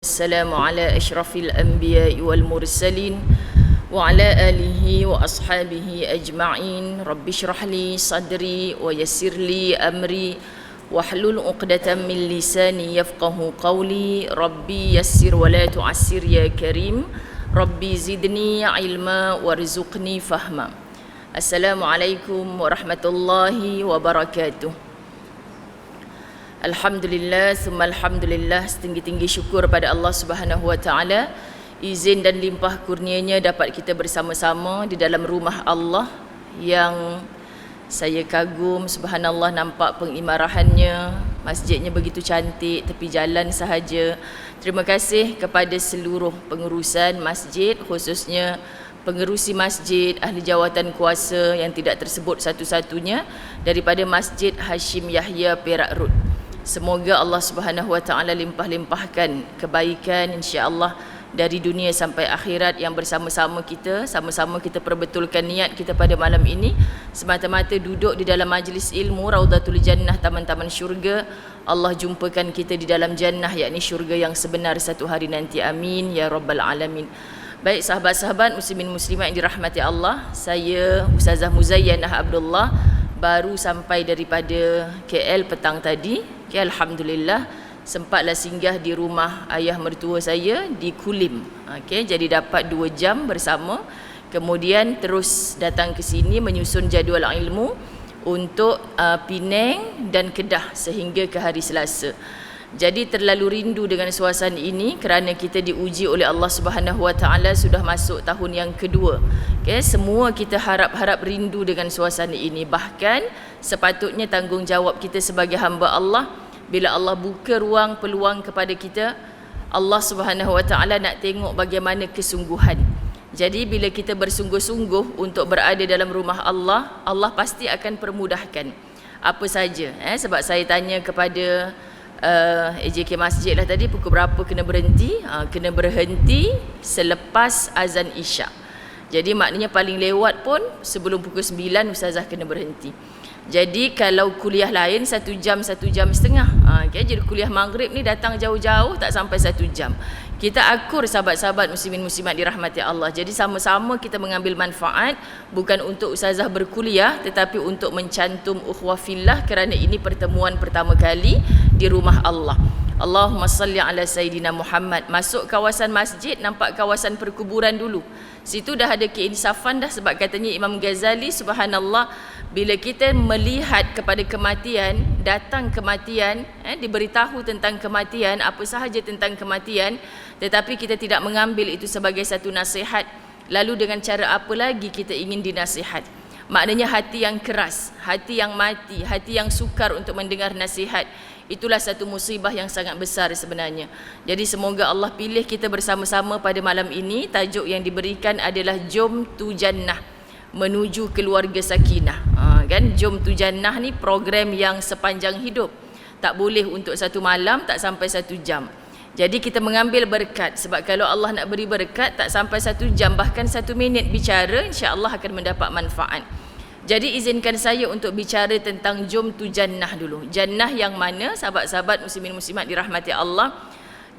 السلام على أشرف الأنبياء والمرسلين وعلى آله وأصحابه أجمعين. رب اشرح لي صدري ويسر لي أمري واحلل عقدة من لساني يفقه قولي. ربي يسر ولا تعسر يا كريم. ربي زدني علما وارزقني فهما. السلام عليكم ورحمة الله وبركاته. Alhamdulillah, summa alhamdulillah, setinggi-tinggi syukur pada Allah Subhanahu wa taala. Izin dan limpah kurnianya dapat kita bersama-sama di dalam rumah Allah yang saya kagum, subhanallah, nampak pengimarahannya. Masjidnya begitu cantik, tepi jalan sahaja. Terima kasih kepada seluruh pengurusan masjid, khususnya pengerusi masjid, ahli jawatan kuasa yang tidak tersebut satu-satunya daripada Masjid Hashim Yahya Perak Road. Semoga Allah Subhanahu wa taala limpah-limpahkan kebaikan insya-Allah dari dunia sampai akhirat yang bersama-sama kita, sama-sama kita perbetulkan niat kita pada malam ini semata-mata duduk di dalam majlis ilmu Raudatul Jannah, taman-taman syurga. Allah jumpakan kita di dalam jannah, yakni syurga yang sebenar satu hari nanti. Amin ya rabbal alamin. Baik sahabat-sahabat muslimin muslimat yang dirahmati Allah, saya Ustazah Muzayyanah Abdullah baru sampai daripada KL petang tadi. Okay, alhamdulillah sempatlah singgah di rumah ayah mertua saya di Kulim. Okay, jadi dapat 2 jam bersama. Kemudian terus datang ke sini menyusun jadual ilmu untuk Penang dan Kedah sehingga ke hari Selasa. Jadi terlalu rindu dengan suasana ini kerana kita diuji oleh Allah Subhanahu wa taala sudah masuk tahun yang kedua. Okay, semua kita harap-harap rindu dengan suasana ini. Bahkan sepatutnya tanggungjawab kita sebagai hamba Allah, bila Allah buka ruang peluang kepada kita, Allah Subhanahu wa taala nak tengok bagaimana kesungguhan. Jadi bila kita bersungguh-sungguh untuk berada dalam rumah Allah, Allah pasti akan permudahkan apa saja. Sebab saya tanya kepada AJK Masjid lah tadi, pukul berapa kena berhenti? Kena berhenti selepas azan Isyak. Jadi maknanya paling lewat pun sebelum pukul 9 Ustazah kena berhenti. Jadi kalau kuliah lain 1 jam, 1 jam setengah. Okay, jadi kuliah maghrib ni datang jauh-jauh tak sampai 1 jam. Kita akur sahabat-sahabat muslimin muslimat dirahmati Allah. Jadi sama-sama kita mengambil manfaat, bukan untuk Ustazah berkuliah tetapi untuk mencantum ukhuwah fillah kerana ini pertemuan pertama kali di rumah Allah. Allahumma salli ala Sayyidina Muhammad. Masuk kawasan masjid, nampak kawasan perkuburan dulu. Situ dah ada keinsafan dah, sebab katanya Imam Ghazali, subhanallah, bila kita melihat kepada kematian, datang kematian, diberitahu tentang kematian, apa sahaja tentang kematian, tetapi kita tidak mengambil itu sebagai satu nasihat, lalu dengan cara apa lagi kita ingin dinasihat? Maknanya hati yang keras, hati yang mati, hati yang sukar untuk mendengar nasihat, itulah satu musibah yang sangat besar sebenarnya. Jadi semoga Allah pilih kita bersama-sama pada malam ini. Tajuk yang diberikan adalah Jom tu Jannah, menuju keluarga sakinah. Kan, Jom tu Jannah ni program yang sepanjang hidup. Tak boleh untuk 1 malam, tak sampai 1 jam. Jadi kita mengambil berkat, sebab kalau Allah nak beri berkat tak sampai 1 jam, bahkan 1 minit bicara, insya-Allah akan mendapat manfaat. Jadi izinkan saya untuk bicara tentang Jom tu Jannah dulu. Jannah yang mana sahabat-sahabat muslimin muslimat dirahmati Allah?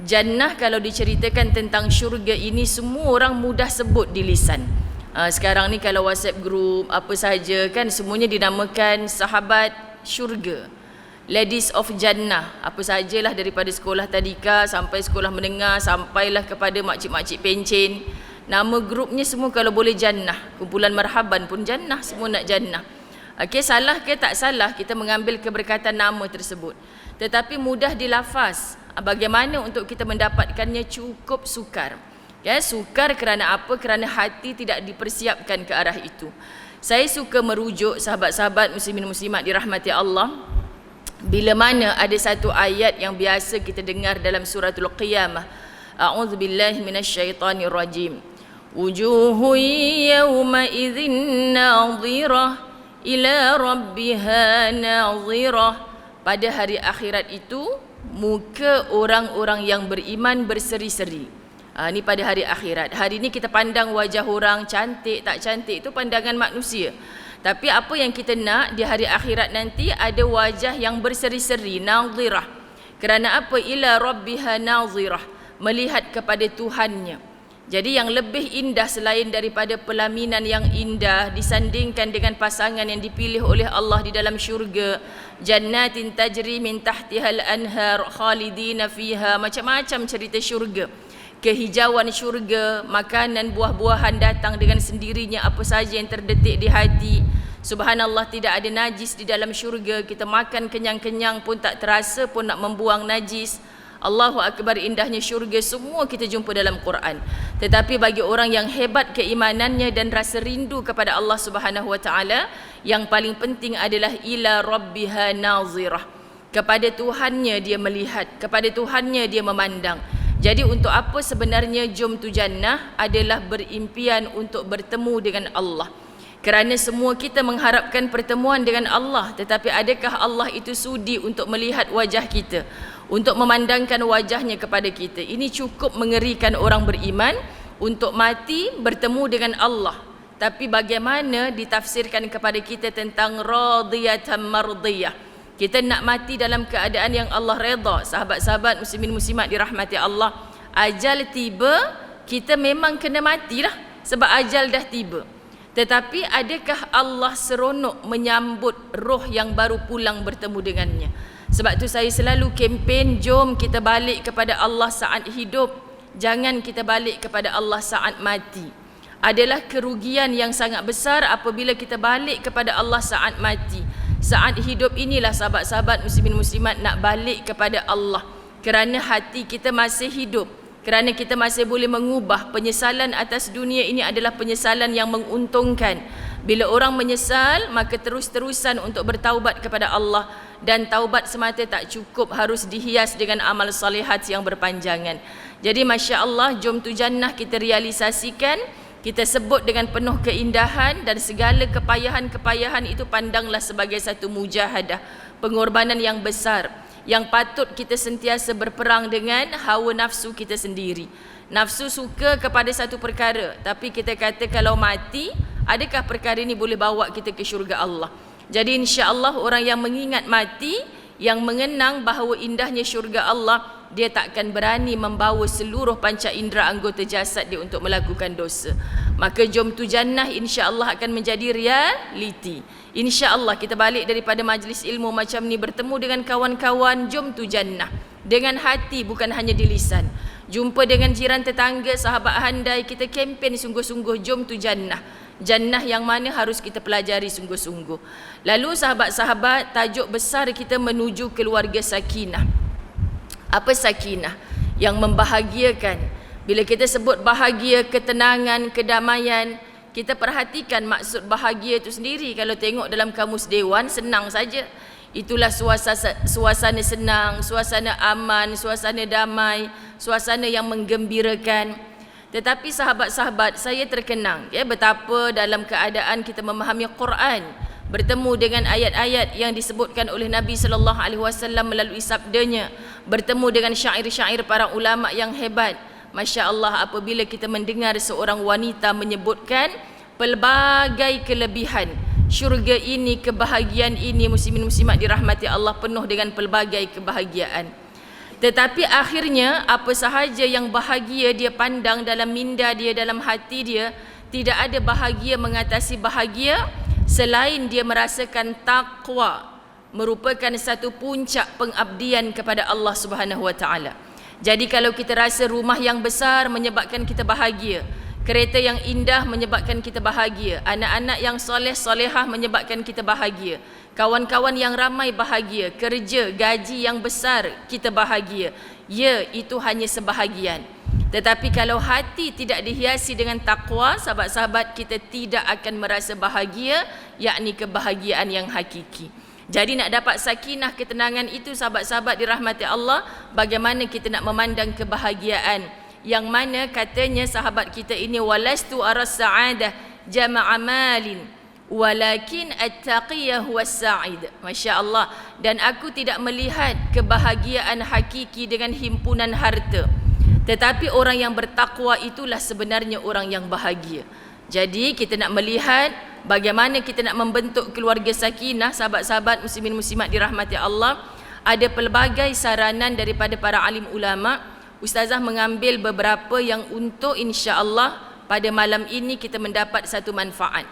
Jannah kalau diceritakan tentang syurga ini, semua orang mudah sebut di lisan. Sekarang ni kalau WhatsApp group apa sahaja kan, semuanya dinamakan sahabat syurga, Ladies of Jannah, apa sahajalah, daripada sekolah tadika sampai sekolah menengah, sampailah kepada makcik-makcik pencen. Nama grupnya semua kalau boleh Jannah. Kumpulan marhaban pun Jannah, semua nak Jannah. Okey, salah ke tak salah kita mengambil keberkatan nama tersebut, tetapi mudah dilafaz. Bagaimana untuk kita mendapatkannya? Cukup sukar. Ya, sukar kerana apa? Kerana hati tidak dipersiapkan ke arah itu. Saya suka merujuk sahabat-sahabat muslimin muslimat dirahmati Allah, bila mana ada satu ayat yang biasa kita dengar dalam suratul Qiyamah. A'udzubillahi minasyaitonirrajim. Wujuhun yawma idzin nadhirah ila rabbiha nadhirah. Pada hari akhirat itu muka orang-orang yang beriman berseri-seri. Ini pada hari akhirat. Hari ini kita pandang wajah orang, cantik tak cantik, itu pandangan manusia. Tapi apa yang kita nak di hari akhirat nanti, ada wajah yang berseri-seri, nadhirah. Kerana apa? Ila rabbiha nadhirah. melihat kepada Tuhannya. Jadi yang lebih indah selain daripada pelaminan yang indah disandingkan dengan pasangan yang dipilih oleh Allah di dalam syurga, jannatin tajri min tahtihal anhar khalidina fiha, macam-macam cerita syurga, kehijauan syurga, makanan buah-buahan datang dengan sendirinya apa saja yang terdetik di hati. Subhanallah, tidak ada najis di dalam syurga. Kita makan kenyang-kenyang pun tak terasa pun nak membuang najis. Allahu Akbar, indahnya syurga, semua kita jumpa dalam Quran. Tetapi bagi orang yang hebat keimanannya dan rasa rindu kepada Allah Subhanahu wa taala, yang paling penting adalah ila rabbiha nazirah. Kepada Tuhannya dia melihat, kepada Tuhannya dia memandang. Jadi untuk apa sebenarnya jom tu jannah? Adalah berimpian untuk bertemu dengan Allah. Kerana semua kita mengharapkan pertemuan dengan Allah, tetapi adakah Allah itu sudi untuk melihat wajah kita, untuk memandangkan wajahnya kepada kita? Ini cukup mengerikan orang beriman untuk mati bertemu dengan Allah. Tapi bagaimana ditafsirkan kepada kita tentang radiyatan mardiyah? Kita nak mati dalam keadaan yang Allah redha. Sahabat-sahabat muslimin muslimat dirahmati Allah, ajal tiba, kita memang kena matilah sebab ajal dah tiba. Tetapi adakah Allah seronok menyambut roh yang baru pulang bertemu dengannya? Sebab tu saya selalu kempen, jom kita balik kepada Allah saat hidup, jangan kita balik kepada Allah saat mati. Adalah kerugian yang sangat besar apabila kita balik kepada Allah saat mati. Saat hidup inilah sahabat-sahabat muslimin muslimat nak balik kepada Allah, kerana hati kita masih hidup, kerana kita masih boleh mengubah. Penyesalan atas dunia ini adalah penyesalan yang menguntungkan. Bila orang menyesal, maka terus-terusan untuk bertaubat kepada Allah. Dan taubat semata tak cukup, harus dihias dengan amal salihat yang berpanjangan. Jadi Masya Allah, jom tu jannah kita realisasikan, kita sebut dengan penuh keindahan, dan segala kepayahan-kepayahan itu pandanglah sebagai satu mujahadah, pengorbanan yang besar, yang patut kita sentiasa berperang dengan hawa nafsu kita sendiri. Nafsu suka kepada satu perkara, tapi kita kata kalau mati, adakah perkara ini boleh bawa kita ke syurga Allah? Jadi insya-Allah orang yang mengingat mati, yang mengenang bahawa indahnya syurga Allah, dia takkan berani membawa seluruh panca indera anggota jasad dia untuk melakukan dosa. Maka jom tu jannah insya-Allah akan menjadi realiti. InsyaAllah kita balik daripada majlis ilmu macam ni, bertemu dengan kawan-kawan, jom tu jannah. Dengan hati, bukan hanya di lisan. Jumpa dengan jiran tetangga, sahabat handai, kita kempen sungguh-sungguh, jom tu jannah. Jannah yang mana harus kita pelajari sungguh-sungguh. Lalu sahabat-sahabat, tajuk besar kita menuju keluarga sakinah. Apa sakinah? Yang membahagiakan. Bila kita sebut bahagia, ketenangan, kedamaian, kita perhatikan maksud bahagia itu sendiri. Kalau tengok dalam kamus dewan, senang saja. Itulah suasana senang, suasana aman, suasana damai, suasana yang menggembirakan. Tetapi sahabat-sahabat, saya terkenang betapa dalam keadaan kita memahami Quran, bertemu dengan ayat-ayat yang disebutkan oleh Nabi sallallahu alaihi wasallam melalui sabdanya, bertemu dengan syair-syair para ulama yang hebat. Masya Allah, apabila kita mendengar seorang wanita menyebutkan pelbagai kelebihan syurga ini, kebahagiaan ini, muslimin muslimat dirahmati Allah, penuh dengan pelbagai kebahagiaan. Tetapi akhirnya apa sahaja yang bahagia dia pandang dalam minda dia, dalam hati dia, tidak ada bahagia mengatasi bahagia selain dia merasakan taqwa merupakan satu puncak pengabdian kepada Allah Subhanahu wa taala. Jadi kalau kita rasa rumah yang besar menyebabkan kita bahagia, kereta yang indah menyebabkan kita bahagia, anak-anak yang soleh solehah menyebabkan kita bahagia, kawan-kawan yang ramai bahagia, kerja, gaji yang besar kita bahagia, ya, itu hanya sebahagian. Tetapi kalau hati tidak dihiasi dengan takwa, sahabat-sahabat, kita tidak akan merasa bahagia, yakni kebahagiaan yang hakiki. Jadi nak dapat sakinah, ketenangan itu, sahabat-sahabat dirahmati Allah, bagaimana kita nak memandang kebahagiaan, yang mana katanya sahabat kita ini, walastu aras sa'adah jama'a malin walakin at-taqiyah huwas sa'id. Masya Allah. Dan aku tidak melihat kebahagiaan hakiki dengan himpunan harta, tetapi orang yang bertakwa itulah sebenarnya orang yang bahagia. Jadi kita nak melihat bagaimana kita nak membentuk keluarga sakinah, sahabat-sahabat muslimin muslimat dirahmati Allah. Ada pelbagai saranan daripada para alim ulama, Ustazah mengambil beberapa yang untuk insya-Allah pada malam ini kita mendapat satu manfaat.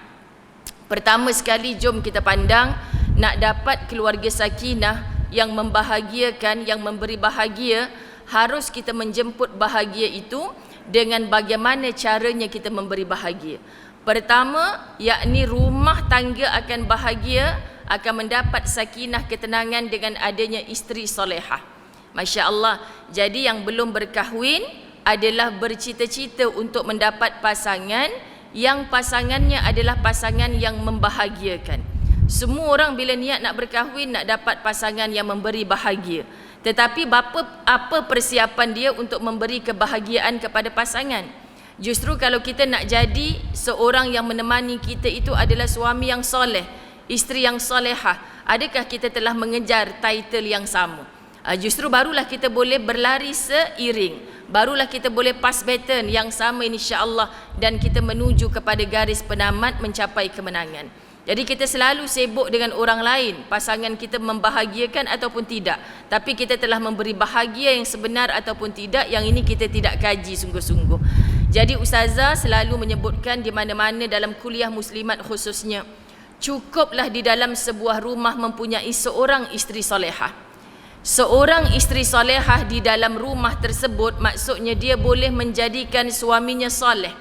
Pertama sekali, jom kita pandang nak dapat keluarga sakinah yang membahagiakan, yang memberi bahagia, harus kita menjemput bahagia itu dengan bagaimana caranya kita memberi bahagia. Pertama, yakni rumah tangga akan bahagia, akan mendapat sakinah ketenangan dengan adanya isteri solehah. Masya Allah. Jadi yang belum berkahwin adalah bercita-cita untuk mendapat pasangan yang pasangannya adalah pasangan yang membahagiakan. Semua orang bila niat nak berkahwin nak dapat pasangan yang memberi bahagia. Tetapi apa persiapan dia untuk memberi kebahagiaan kepada pasangan? Justru kalau kita nak jadi seorang yang menemani kita itu adalah suami yang soleh, isteri yang solehah, adakah kita telah mengejar title yang sama? Justru barulah kita boleh berlari seiring, barulah kita boleh pass baton yang sama insya-Allah, dan kita menuju kepada garis penamat mencapai kemenangan. Jadi kita selalu sibuk dengan orang lain, pasangan kita membahagiakan ataupun tidak, tapi kita telah memberi bahagia yang sebenar ataupun tidak, yang ini kita tidak kaji sungguh-sungguh. Jadi ustazah selalu menyebutkan di mana-mana dalam kuliah muslimat khususnya, cukuplah di dalam sebuah rumah mempunyai seorang isteri solehah. Seorang isteri solehah di dalam rumah tersebut maksudnya dia boleh menjadikan suaminya soleh.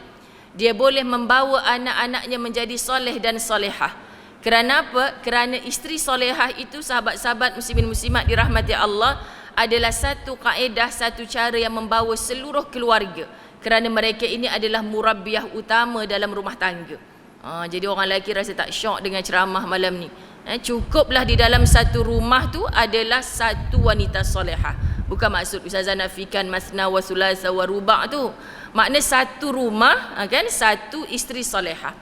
Dia boleh membawa anak-anaknya menjadi soleh dan solehah. Kerana apa? Kerana isteri solehah itu, sahabat-sahabat muslimin muslimat dirahmati Allah, adalah satu kaedah, satu cara yang membawa seluruh keluarga. Kerana mereka ini adalah murabbiyah utama dalam rumah tangga. Jadi orang lelaki rasa tak syok dengan ceramah malam ni. Cukuplah di dalam satu rumah tu adalah satu wanita solehah. Bukan maksud ustazah nafikan masna wa sulasa wa ruba' tu. Makna satu rumah, kan, satu isteri solehah.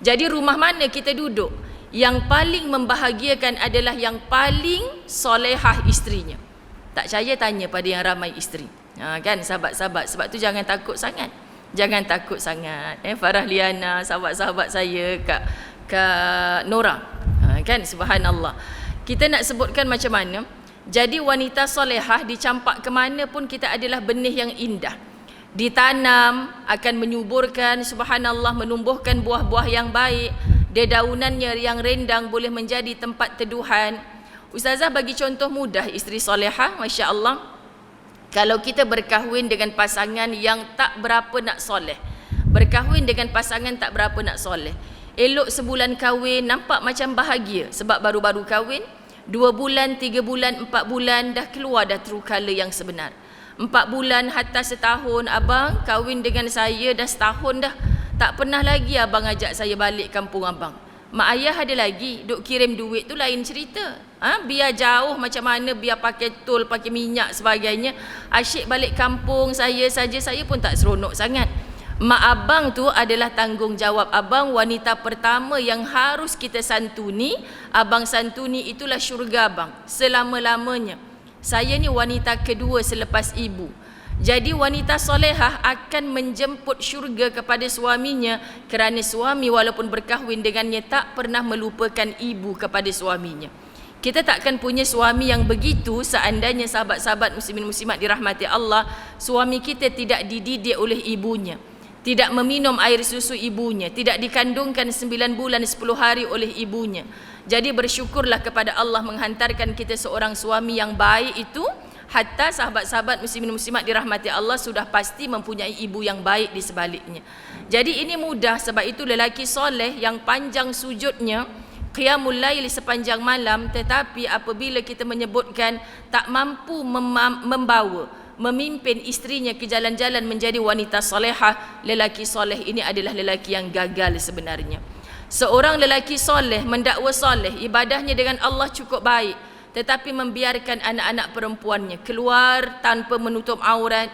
Jadi rumah mana kita duduk, yang paling membahagiakan adalah yang paling solehah isterinya. Tak percaya tanya pada yang ramai isteri. Kan sahabat-sahabat, sebab tu jangan takut sangat. Jangan takut sangat. Farah Liana, sahabat-sahabat saya, Kak Nora. Kan, subhanallah. Kita nak sebutkan macam mana. Jadi wanita solehah dicampak ke mana pun kita adalah benih yang indah. Ditanam akan menyuburkan, subhanallah, menumbuhkan buah-buah yang baik. Dedaunannya yang rendang boleh menjadi tempat teduhan. Ustazah bagi contoh mudah isteri solehah, Masya Allah. Kalau kita berkahwin dengan pasangan yang tak berapa nak soleh, berkahwin dengan pasangan tak berapa nak soleh, elok sebulan kahwin nampak macam bahagia sebab baru-baru kahwin, 2 bulan, 3 bulan, 4 bulan dah keluar dah true colour yang sebenar. 4 bulan hatta setahun, abang kahwin dengan saya dah setahun dah, tak pernah lagi abang ajak saya balik kampung abang. Mak ayah ada lagi, duk kirim duit tu lain cerita. Biar jauh macam mana, biar pakai tol, pakai minyak sebagainya, asyik balik kampung saya saja, saya pun tak seronok sangat. Mak abang tu adalah tanggungjawab abang, wanita pertama yang harus kita santuni. Abang santuni itulah syurga abang selama-lamanya. Saya ni wanita kedua selepas ibu. Jadi wanita solehah akan menjemput syurga kepada suaminya, kerana suami walaupun berkahwin dengannya tak pernah melupakan ibu kepada suaminya. Kita takkan punya suami yang begitu seandainya sahabat-sahabat muslimin muslimat dirahmati Allah, suami kita tidak dididik oleh ibunya, tidak meminum air susu ibunya, tidak dikandungkan 9 bulan 10 hari oleh ibunya. Jadi bersyukurlah kepada Allah menghantarkan kita seorang suami yang baik itu. Hatta sahabat-sahabat muslimin muslimat dirahmati Allah sudah pasti mempunyai ibu yang baik di sebaliknya. Jadi ini mudah, sebab itu lelaki soleh yang panjang sujudnya, qiyamul lail sepanjang malam, tetapi apabila kita menyebutkan tak mampu membawa, memimpin isterinya ke jalan-jalan menjadi wanita solehah, lelaki soleh ini adalah lelaki yang gagal sebenarnya. Seorang lelaki soleh, mendakwa soleh, ibadahnya dengan Allah cukup baik, tetapi membiarkan anak-anak perempuannya keluar tanpa menutup aurat,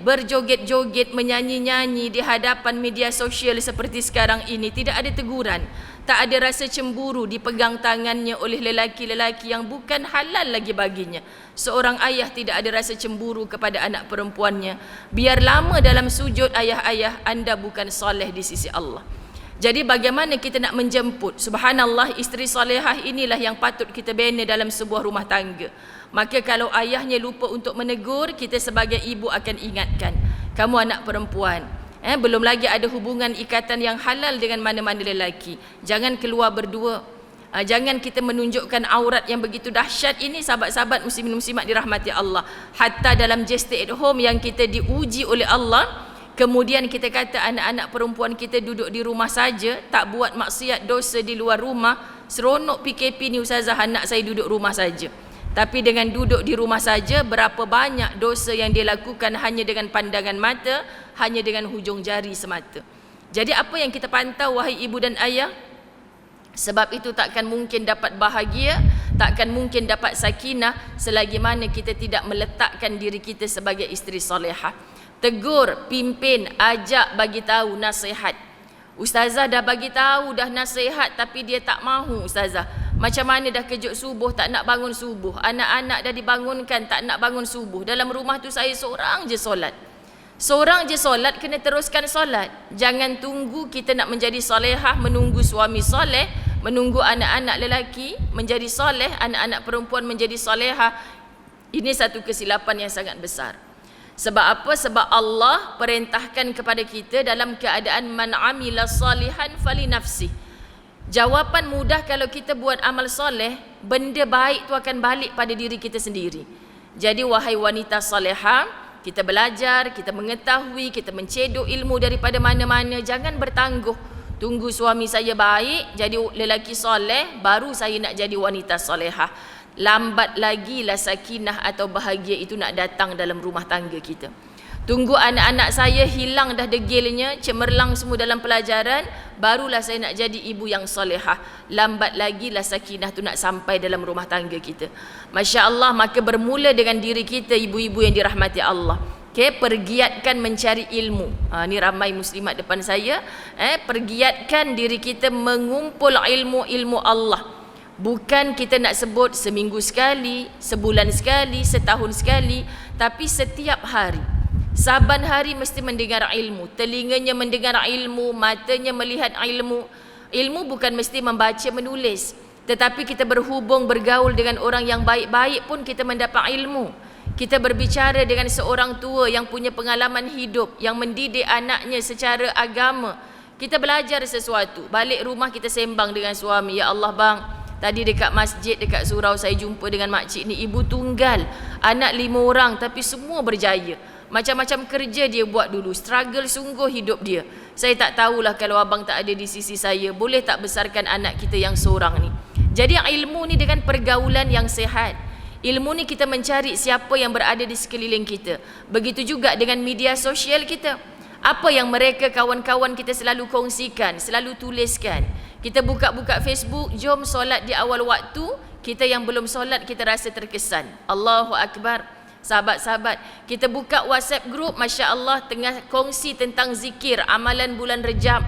berjoget-joget, menyanyi-nyanyi di hadapan media sosial seperti sekarang ini, tidak ada teguran, tak ada rasa cemburu dipegang tangannya oleh lelaki-lelaki yang bukan halal lagi baginya. Seorang ayah tidak ada rasa cemburu kepada anak perempuannya. Biar lama dalam sujud ayah-ayah, anda bukan soleh di sisi Allah. Jadi bagaimana kita nak menjemput? Subhanallah, isteri solehah inilah yang patut kita bina dalam sebuah rumah tangga. Maka kalau ayahnya lupa untuk menegur, kita sebagai ibu akan ingatkan, kamu anak perempuan, belum lagi ada hubungan ikatan yang halal dengan mana-mana lelaki. Jangan keluar berdua. Jangan kita menunjukkan aurat yang begitu dahsyat ini. Sahabat-sahabat muslimin muslimat dirahmati Allah, hatta dalam just stay at home yang kita diuji oleh Allah, kemudian kita kata anak-anak perempuan kita duduk di rumah saja, tak buat maksiat dosa di luar rumah. Seronok PKP ni ustazah, anak saya duduk rumah saja. Tapi dengan duduk di rumah saja, berapa banyak dosa yang dia lakukan hanya dengan pandangan mata, hanya dengan hujung jari semata. Jadi apa yang kita pantau wahai ibu dan ayah? Sebab itu takkan mungkin dapat bahagia, takkan mungkin dapat sakinah selagi mana kita tidak meletakkan diri kita sebagai isteri solehah. Tegur, pimpin, ajak, bagi tahu, nasihat. Ustazah dah bagi tahu, dah nasihat, tapi dia tak mahu ustazah. Macam mana dah kejut subuh tak nak bangun subuh, anak-anak dah dibangunkan tak nak bangun subuh, dalam rumah tu saya seorang je solat. Seorang je solat, kena teruskan solat. Jangan tunggu kita nak menjadi solehah menunggu suami soleh, menunggu anak-anak lelaki menjadi soleh, anak-anak perempuan menjadi solehah. Ini satu kesilapan yang sangat besar. Sebab apa? Sebab Allah perintahkan kepada kita dalam keadaan man amila salihan fali nafsi. Jawapan mudah kalau kita buat amal soleh, benda baik tu akan balik pada diri kita sendiri. Jadi wahai wanita solehah, kita belajar, kita mengetahui, kita mencedok ilmu daripada mana-mana. Jangan bertangguh, tunggu suami saya baik, jadi lelaki soleh, baru saya nak jadi wanita solehah. Lambat lagi lah sakinah atau bahagia itu nak datang dalam rumah tangga kita. Tunggu anak-anak saya hilang dah degilnya, cemerlang semua dalam pelajaran, barulah saya nak jadi ibu yang solehah. Lambat lagi lah sakinah tu nak sampai dalam rumah tangga kita. Masya Allah, maka bermula dengan diri kita, ibu-ibu yang dirahmati Allah. Pergiatkan mencari ilmu. Ni ramai muslimat depan saya. Pergiatkan diri kita mengumpul ilmu-ilmu Allah. Bukan kita nak sebut seminggu sekali, sebulan sekali, setahun sekali, tapi setiap hari. Saban hari mesti mendengar ilmu. Telinganya mendengar ilmu, matanya melihat ilmu. Ilmu bukan mesti membaca menulis, tetapi kita berhubung, bergaul dengan orang yang baik-baik pun kita mendapat ilmu. Kita berbicara dengan seorang tua yang punya pengalaman hidup, yang mendidik anaknya secara agama, kita belajar sesuatu. Balik rumah kita sembang dengan suami, ya Allah bang, tadi dekat masjid, dekat surau saya jumpa dengan makcik ni, ibu tunggal, anak 5 orang tapi semua berjaya. Macam-macam kerja dia buat dulu, struggle sungguh hidup dia. Saya tak tahulah kalau abang tak ada di sisi saya, boleh tak besarkan anak kita yang seorang ni. Jadi ilmu ni dengan pergaulan yang sehat. Ilmu ni kita mencari siapa yang berada di sekeliling kita. Begitu juga dengan media sosial kita. Apa yang mereka kawan-kawan kita selalu kongsikan, selalu tuliskan. Kita buka-buka Facebook, jom solat di awal waktu. Kita yang belum solat kita rasa terkesan. Allahu Akbar. Sahabat-sahabat, kita buka WhatsApp group, Masya Allah, tengah kongsi tentang zikir, amalan bulan Rejab,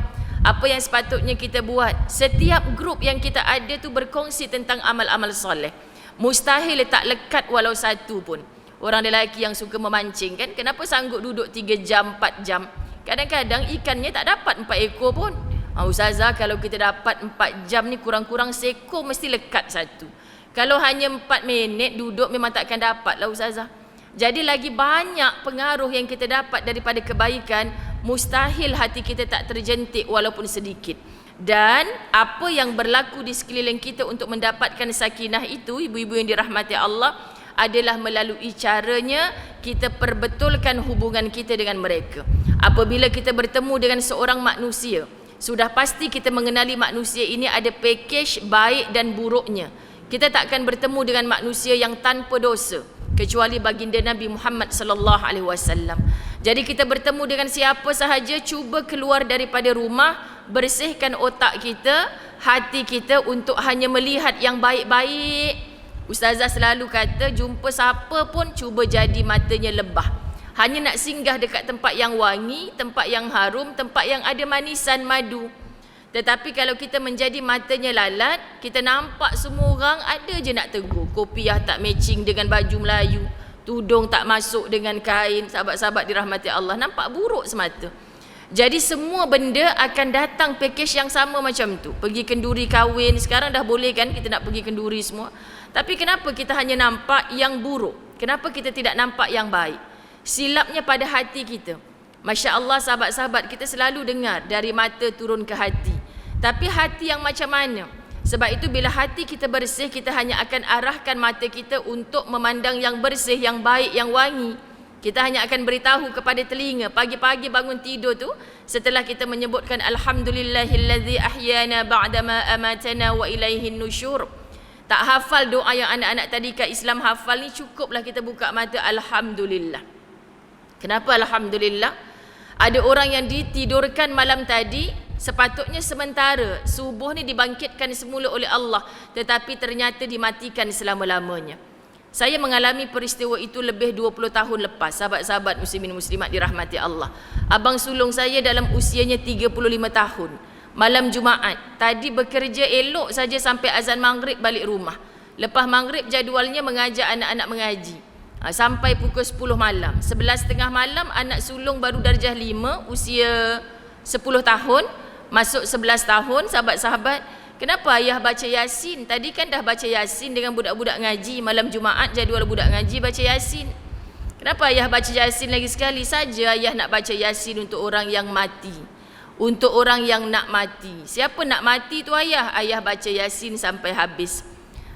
apa yang sepatutnya kita buat. Setiap grup yang kita ada tu berkongsi tentang amal-amal soleh. Mustahil tak lekat walau satu pun. Orang lelaki yang suka memancing kan, kenapa sanggup duduk 3 jam, 4 jam? Kadang-kadang ikannya tak dapat 4 ekor pun. Ustazah, kalau kita dapat 4 jam ni kurang-kurang seekor mesti lekat satu. Kalau hanya 4 minit duduk memang takkan dapat lah ustazah. Jadi lagi banyak pengaruh yang kita dapat daripada kebaikan, mustahil hati kita tak terjentik walaupun sedikit. Dan apa yang berlaku di sekeliling kita untuk mendapatkan sakinah itu, ibu-ibu yang dirahmati Allah, adalah melalui caranya kita perbetulkan hubungan kita dengan mereka. Apabila kita bertemu dengan seorang manusia, sudah pasti kita mengenali manusia ini ada package baik dan buruknya. Kita takkan bertemu dengan manusia yang tanpa dosa kecuali baginda Nabi Muhammad sallallahu alaihi wasallam. Jadi kita bertemu dengan siapa sahaja, cuba keluar daripada rumah, bersihkan otak kita, hati kita untuk hanya melihat yang baik-baik. Ustazah selalu kata, jumpa siapa pun cuba jadi matanya lebah. Hanya nak singgah dekat tempat yang wangi, tempat yang harum, tempat yang ada manisan madu. Tetapi kalau kita menjadi matanya lalat, kita nampak semua orang ada je nak tegur. Kopiah tak matching dengan baju Melayu, tudung tak masuk dengan kain. Sahabat-sahabat dirahmati Allah, nampak buruk semata. Jadi semua benda akan datang package yang sama macam tu. Pergi kenduri kahwin, sekarang dah boleh kan kita nak pergi kenduri semua. Tapi kenapa kita hanya nampak yang buruk? Kenapa kita tidak nampak yang baik? Silapnya pada hati kita. Masya Allah, sahabat-sahabat, kita selalu dengar dari mata turun ke hati. Tapi hati yang macam mana? Sebab itu bila hati kita bersih, kita hanya akan arahkan mata kita untuk memandang yang bersih, yang baik, yang wangi. Kita hanya akan beritahu kepada telinga pagi-pagi bangun tidur tu, setelah kita menyebutkan alhamdulillahillazi ahyana ba'dama amatana wa ilaihin nusyur. Tak hafal doa yang anak-anak tadika Islam hafal ni, cukuplah kita buka mata alhamdulillah. Kenapa alhamdulillah? Ada orang yang ditidurkan malam tadi, sepatutnya sementara subuh ni dibangkitkan semula oleh Allah, tetapi ternyata dimatikan selama-lamanya. Saya mengalami peristiwa itu lebih 20 tahun lepas, sahabat-sahabat muslimin muslimat dirahmati Allah. Abang sulung saya dalam usianya 35 tahun. Malam Jumaat, tadi bekerja elok saja sampai azan maghrib balik rumah. Lepas maghrib jadualnya mengajak anak-anak mengaji. Sampai pukul 10 malam. 11.30 malam anak sulung baru darjah 5, usia 10 tahun, masuk 11 tahun, sahabat-sahabat. Kenapa ayah baca Yasin? Tadi kan dah baca Yasin dengan budak-budak ngaji. Malam Jumaat jadual budak ngaji baca Yasin. Kenapa ayah baca Yasin lagi sekali saja? Ayah nak baca Yasin untuk orang yang mati. Untuk orang yang nak mati. Siapa nak mati tu ayah? Ayah baca Yasin sampai habis.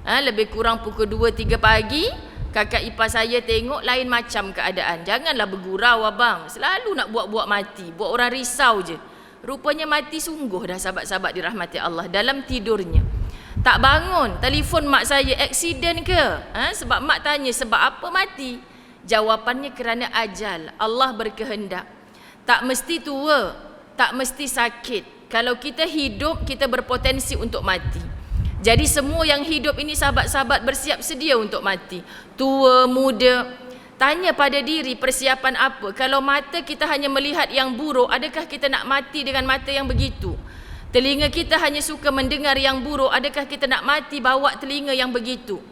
Lebih kurang pukul 2-3 pagi, kakak ipar saya tengok lain macam keadaan. Janganlah bergurau abang. Selalu nak buat-buat mati. Buat orang risau je. Rupanya mati sungguh dah, sahabat-sahabat dirahmati Allah, dalam tidurnya. Tak bangun, telefon mak saya, aksiden ke? Sebab mak tanya, sebab apa mati? Jawapannya kerana ajal, Allah berkehendak. Tak mesti tua, tak mesti sakit. Kalau kita hidup, kita berpotensi untuk mati. Jadi semua yang hidup ini sahabat-sahabat bersiap sedia untuk mati. Tua, muda. Tanya pada diri persiapan apa? Kalau mata kita hanya melihat yang buruk, adakah kita nak mati dengan mata yang begitu? Telinga kita hanya suka mendengar yang buruk, adakah kita nak mati bawa telinga yang begitu?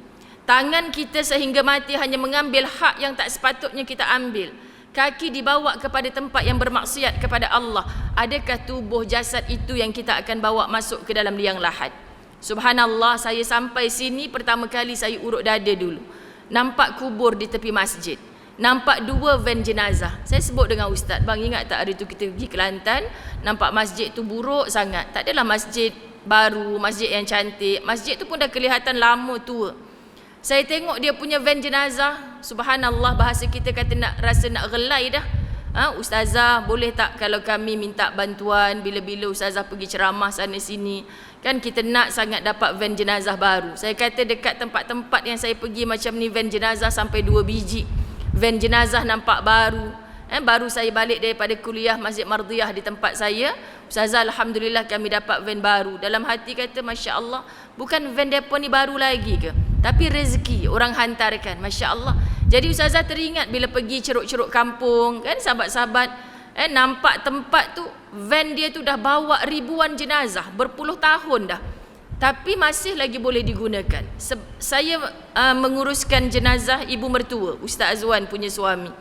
Tangan kita sehingga mati hanya mengambil hak yang tak sepatutnya kita ambil. Kaki dibawa kepada tempat yang bermaksiat kepada Allah. Adakah tubuh jasad itu yang kita akan bawa masuk ke dalam liang lahat? Subhanallah, saya sampai sini pertama kali saya urut dada dulu. Nampak kubur di tepi masjid. Nampak 2 van jenazah. Saya sebut dengan ustaz, bang ingat tak hari tu kita pergi Kelantan, nampak masjid tu buruk sangat. Tak adalah masjid baru, masjid yang cantik. Masjid tu pun dah kelihatan lama, tua. Saya tengok dia punya van jenazah. Subhanallah, bahasa kita kata rasa nak gelai dah. Ustazah, boleh tak kalau kami minta bantuan bila-bila ustazah pergi ceramah sana sini? Kan kita nak sangat dapat van jenazah baru. Saya kata dekat tempat-tempat yang saya pergi macam ni, van jenazah sampai 2 biji. Van jenazah nampak baru. Baru saya balik daripada kuliah Masjid Mardiyah di tempat saya. Ustazah, alhamdulillah kami dapat van baru. Dalam hati kata, Masya Allah, bukan van depa ni baru lagi ke? Tapi rezeki orang hantarkan, Masya Allah. Jadi ustazah teringat bila pergi ceruk-ceruk kampung, kan sahabat-sahabat, nampak tempat tu, van dia tu dah bawa ribuan jenazah, berpuluh tahun dah. Tapi masih lagi boleh digunakan. Saya menguruskan jenazah ibu mertua, Ustaz Azwan punya suami,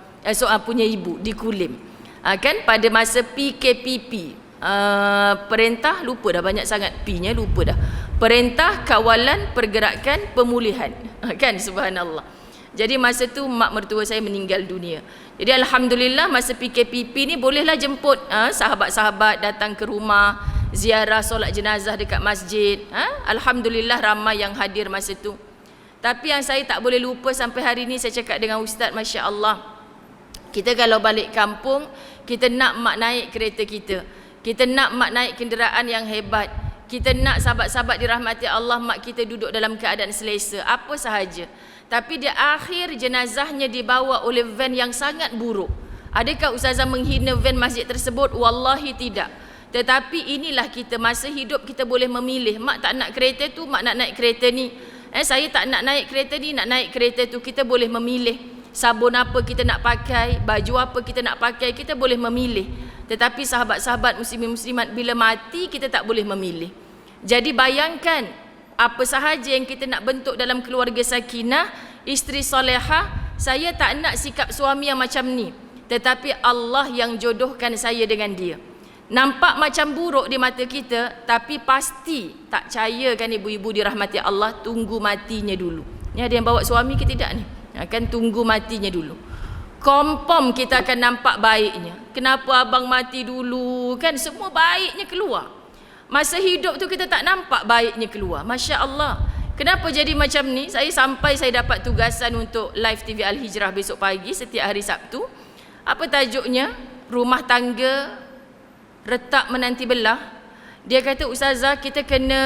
punya ibu di Kulim. Kan pada masa PKPP, perintah, lupa dah banyak sangat P-nya, lupa dah. Perintah Kawalan Pergerakan Pemulihan. Kan subhanallah. Jadi masa tu mak mertua saya meninggal dunia. Jadi alhamdulillah masa PKPP ni bolehlah jemput sahabat-sahabat datang ke rumah, ziarah solat jenazah dekat masjid. Alhamdulillah ramai yang hadir masa tu. Tapi yang saya tak boleh lupa sampai hari ni, saya cakap dengan ustaz, Masya Allah, kita kalau balik kampung, kita nak mak naik kereta kita. Kita nak mak naik kenderaan yang hebat. Kita nak sahabat-sahabat dirahmati Allah, mak kita duduk dalam keadaan selesa, apa sahaja. Tapi di akhir jenazahnya dibawa oleh van yang sangat buruk. Adakah ustazah menghina van masjid tersebut? Wallahi tidak. Tetapi inilah kita, masa hidup kita boleh memilih. Mak tak nak kereta tu, mak nak naik kereta ni. Saya tak nak naik kereta ni, nak naik kereta tu. Kita boleh memilih. Sabun apa kita nak pakai, baju apa kita nak pakai, kita boleh memilih. Tetapi sahabat-sahabat muslimin muslimat, bila mati kita tak boleh memilih. Jadi bayangkan, apa sahaja yang kita nak bentuk dalam keluarga sakinah, isteri solehah. Saya tak nak sikap suami yang macam ni, tetapi Allah yang jodohkan saya dengan dia. Nampak macam buruk di mata kita, tapi pasti tak percayakan ibu-ibu dirahmati Allah, tunggu matinya dulu. Ni ada yang bawa suami ke tidak ni? Akan tunggu matinya dulu. Confirm kita akan nampak baiknya. Kenapa abang mati dulu? Kan semua baiknya keluar. Masa hidup tu kita tak nampak baiknya keluar. Masya Allah. Kenapa jadi macam ni? Saya dapat tugasan untuk live TV Al-Hijrah besok pagi setiap hari Sabtu. Apa tajuknya? Rumah tangga retak menanti belah. Dia kata, Ustazah, kita kena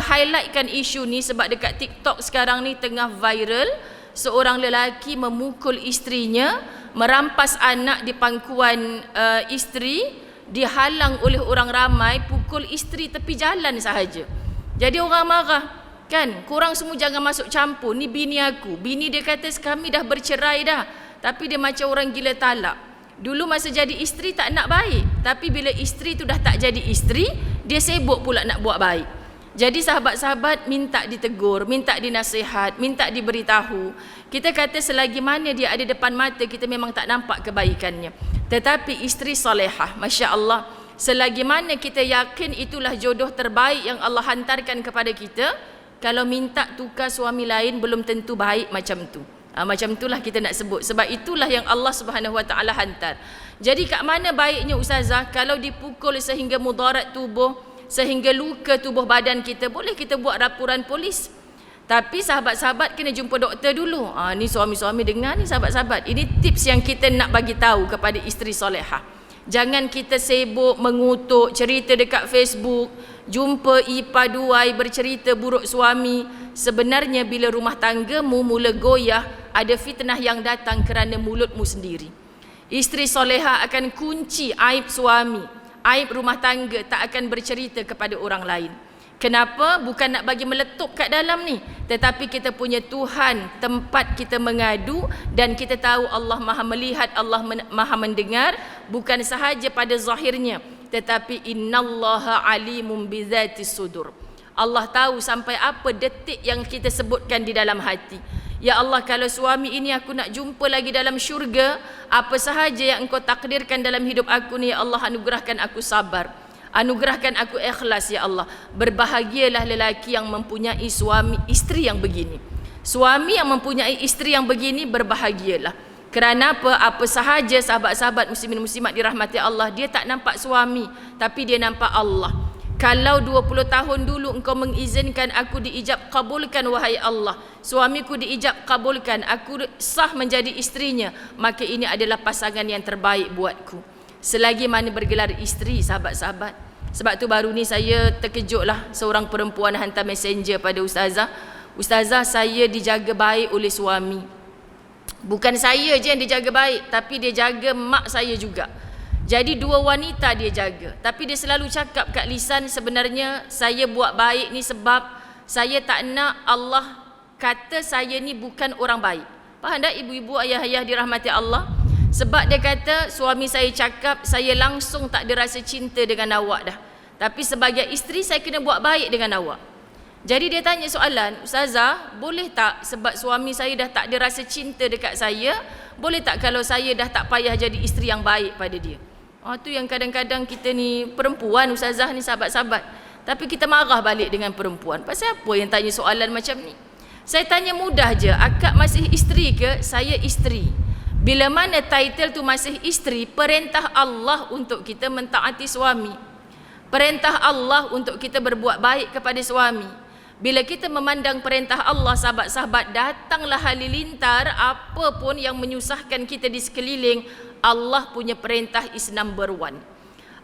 highlightkan isu ni sebab dekat TikTok sekarang ni tengah viral. Seorang lelaki memukul isterinya, merampas anak di pangkuan isteri, dihalang oleh orang ramai, pukul isteri tepi jalan sahaja. Jadi orang marah, kan? Korang semua jangan masuk campur, ni bini aku. Bini dia kata kami dah bercerai dah, tapi dia macam orang gila talak. Dulu masa jadi isteri tak nak baik, tapi bila isteri tu dah tak jadi isteri, dia sibuk pula nak buat baik. Jadi sahabat-sahabat minta ditegur, minta dinasihat, minta diberitahu. Kita kata selagi mana dia ada depan mata, kita memang tak nampak kebaikannya. Tetapi isteri solehah, Masya Allah, selagi mana kita yakin itulah jodoh terbaik yang Allah hantarkan kepada kita, kalau minta tukar suami lain belum tentu baik macam tu. Macam itulah kita nak sebut. Sebab itulah yang Allah Subhanahu Wa Taala hantar. Jadi kat mana baiknya Ustazah? Kalau dipukul sehingga mudarat tubuh, sehingga luka tubuh badan kita, boleh kita buat laporan polis. Tapi sahabat-sahabat kena jumpa doktor dulu. Ni suami-suami dengar ni sahabat-sahabat. Ini tips yang kita nak bagi tahu kepada isteri solehah. Jangan kita sibuk mengutuk, cerita dekat Facebook, jumpa ipaduai bercerita buruk suami. Sebenarnya bila rumah tanggamu mula goyah, ada fitnah yang datang kerana mulutmu sendiri. Isteri solehah akan kunci aib suami, aib rumah tangga, tak akan bercerita kepada orang lain. Kenapa? Bukan nak bagi meletup kat dalam ni, tetapi kita punya Tuhan tempat kita mengadu, dan kita tahu Allah Maha melihat, Allah Maha mendengar, bukan sahaja pada zahirnya, tetapi innallaha alimun bizatis sudur. Allah tahu sampai apa detik yang kita sebutkan di dalam hati. Ya Allah, kalau suami ini aku nak jumpa lagi dalam syurga, apa sahaja yang Engkau takdirkan dalam hidup aku ni, ya Allah, anugerahkan aku sabar, anugerahkan aku ikhlas, ya Allah. Berbahagialah lelaki yang mempunyai suami isteri yang begini. Suami yang mempunyai isteri yang begini, berbahagialah. Kerana apa? Apa sahaja sahabat-sahabat muslimin muslimat dirahmati Allah, dia tak nampak suami, tapi dia nampak Allah. Kalau 20 tahun dulu engkau mengizinkan aku diijab kabulkan, wahai Allah, suamiku diijab kabulkan, aku sah menjadi isterinya, maka ini adalah pasangan yang terbaik buatku. Selagi mana bergelar isteri, sahabat-sahabat. Sebab tu baru ni saya terkejutlah, seorang perempuan hantar messenger pada Ustazah. Ustazah, saya dijaga baik oleh suami. Bukan saya je yang dijaga baik, tapi dia jaga mak saya juga. Jadi dua wanita dia jaga. Tapi dia selalu cakap kat lisan, sebenarnya saya buat baik ni sebab saya tak nak Allah kata saya ni bukan orang baik. Faham tak ibu-ibu, ayah-ayah dirahmati Allah? Sebab dia kata suami saya cakap, saya langsung tak ada rasa cinta dengan awak dah. Tapi sebagai isteri saya kena buat baik dengan awak. Jadi dia tanya soalan, Ustazah, boleh tak sebab suami saya dah tak ada rasa cinta dekat saya, boleh tak kalau saya dah tak payah jadi isteri yang baik pada dia? Tu yang kadang-kadang kita ni perempuan, Ustazah ni, sahabat-sahabat, tapi kita marah balik dengan perempuan. Pasal apa yang tanya soalan macam ni? Saya tanya mudah je, akak masih isteri ke? Saya isteri. Bila mana title tu masih isteri, perintah Allah untuk kita mentaati suami, perintah Allah untuk kita berbuat baik kepada suami. Bila kita memandang perintah Allah, sahabat-sahabat, datanglah halilintar apa pun yang menyusahkan kita di sekeliling, Allah punya perintah is number one.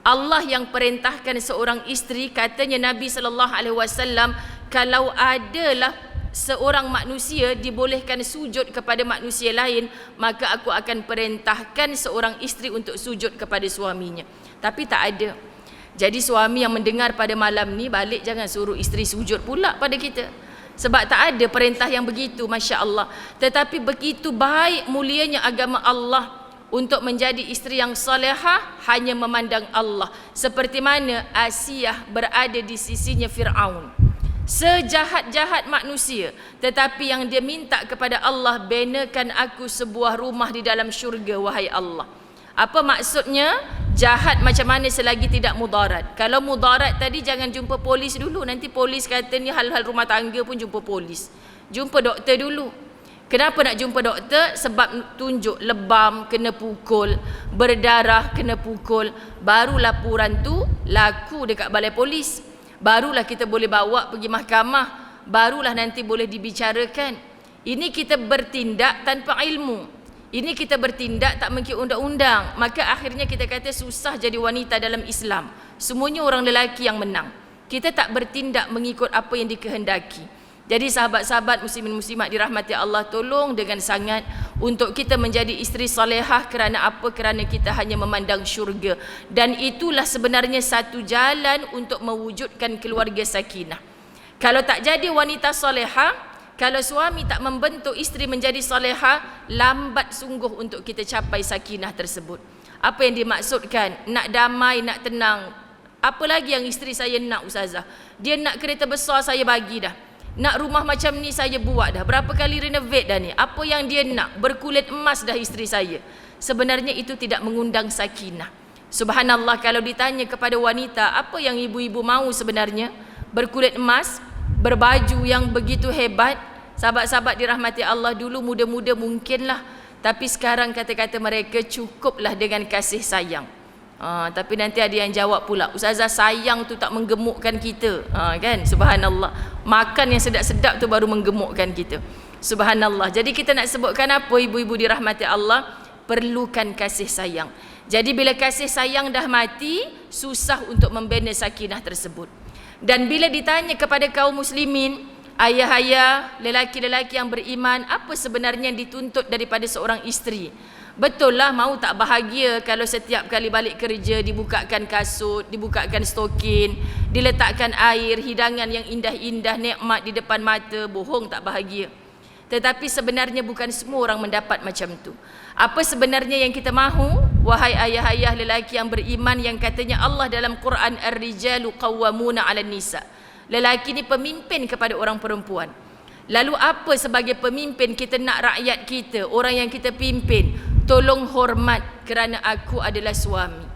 Allah yang perintahkan seorang isteri, katanya Nabi SAW, kalau adalah seorang manusia dibolehkan sujud kepada manusia lain, maka aku akan perintahkan seorang isteri untuk sujud kepada suaminya. Tapi tak ada. Jadi suami yang mendengar pada malam ni, balik jangan suruh isteri sujud pula pada kita. Sebab tak ada perintah yang begitu, Masya Allah. Tetapi begitu baik mulianya agama Allah untuk menjadi isteri yang salihah, hanya memandang Allah. Seperti mana Asiyah berada di sisinya Fir'aun, sejahat-jahat manusia, tetapi yang dia minta kepada Allah, binakan aku sebuah rumah di dalam syurga, wahai Allah. Apa maksudnya? Jahat macam mana selagi tidak mudarat. Kalau mudarat tadi jangan jumpa polis dulu. Nanti polis kata ni hal-hal rumah tangga pun jumpa polis. Jumpa doktor dulu. Kenapa nak jumpa doktor? Sebab tunjuk lebam kena pukul, berdarah kena pukul, baru laporan tu laku dekat balai polis. Barulah kita boleh bawa pergi mahkamah, barulah nanti boleh dibicarakan. Ini kita bertindak tanpa ilmu. Ini kita bertindak tak mengikut undang-undang. Maka akhirnya kita kata susah jadi wanita dalam Islam. Semuanya orang lelaki yang menang. Kita tak bertindak mengikut apa yang dikehendaki. Jadi sahabat-sahabat muslimin muslimat dirahmati Allah, tolong dengan sangat untuk kita menjadi isteri solehah. Kerana apa? Kerana kita hanya memandang syurga. Dan itulah sebenarnya satu jalan untuk mewujudkan keluarga sakinah. Kalau tak jadi wanita solehah, kalau suami tak membentuk isteri menjadi solehah, lambat sungguh untuk kita capai sakinah tersebut. Apa yang dimaksudkan? Nak damai, nak tenang. Apa lagi yang isteri saya nak, Ustazah? Dia nak kereta besar, saya bagi dah. Nak rumah macam ni saya buat dah. Berapa kali renovate dah ni. Apa yang dia nak? Berkulit emas dah isteri saya. Sebenarnya itu tidak mengundang sakinah. Subhanallah, kalau ditanya kepada wanita, apa yang ibu-ibu mahu sebenarnya? Berkulit emas, berbaju yang begitu hebat. Sahabat-sahabat dirahmati Allah, dulu muda-muda mungkinlah. Tapi sekarang kata-kata mereka cukuplah dengan kasih sayang. Tapi nanti ada yang jawab pula, Ustazah, sayang tu tak menggemukkan kita. Kan? Subhanallah. Makan yang sedap-sedap tu baru menggemukkan kita. Subhanallah. Jadi kita nak sebutkan apa, ibu-ibu dirahmati Allah? Perlukan kasih sayang. Jadi bila kasih sayang dah mati, susah untuk membina sakinah tersebut. Dan bila ditanya kepada kaum muslimin, ayah-ayah, lelaki-lelaki yang beriman, apa sebenarnya yang dituntut daripada seorang isteri? Betul lah, mau tak bahagia kalau setiap kali balik kerja dibukakan kasut, dibukakan stokin, diletakkan air, hidangan yang indah-indah, nikmat di depan mata. Bohong tak bahagia. Tetapi sebenarnya bukan semua orang mendapat macam tu. Apa sebenarnya yang kita mahu? Wahai ayah-ayah lelaki yang beriman, yang katanya Allah dalam Quran, Ar-rijalu qawwamuna 'alan nisa. Lelaki ni pemimpin kepada orang perempuan. Lalu apa sebagai pemimpin kita nak rakyat kita, orang yang kita pimpin, tolong hormat kerana aku adalah suami.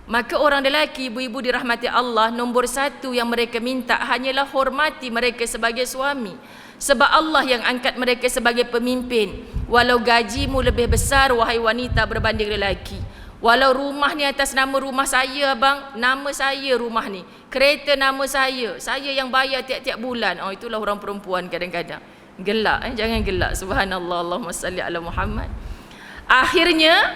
Maka orang lelaki, ibu-ibu dirahmati Allah, nombor satu yang mereka minta hanyalah hormati mereka sebagai suami. Sebab Allah yang angkat mereka sebagai pemimpin. Walau gajimu lebih besar, wahai wanita, berbanding lelaki. Walau rumah ni atas nama rumah saya, abang, nama saya rumah ni. Kereta nama saya yang bayar tiap-tiap bulan. Itulah orang perempuan kadang-kadang. Gelak, jangan gelak. Subhanallah, Allahumma salli ala Muhammad. Akhirnya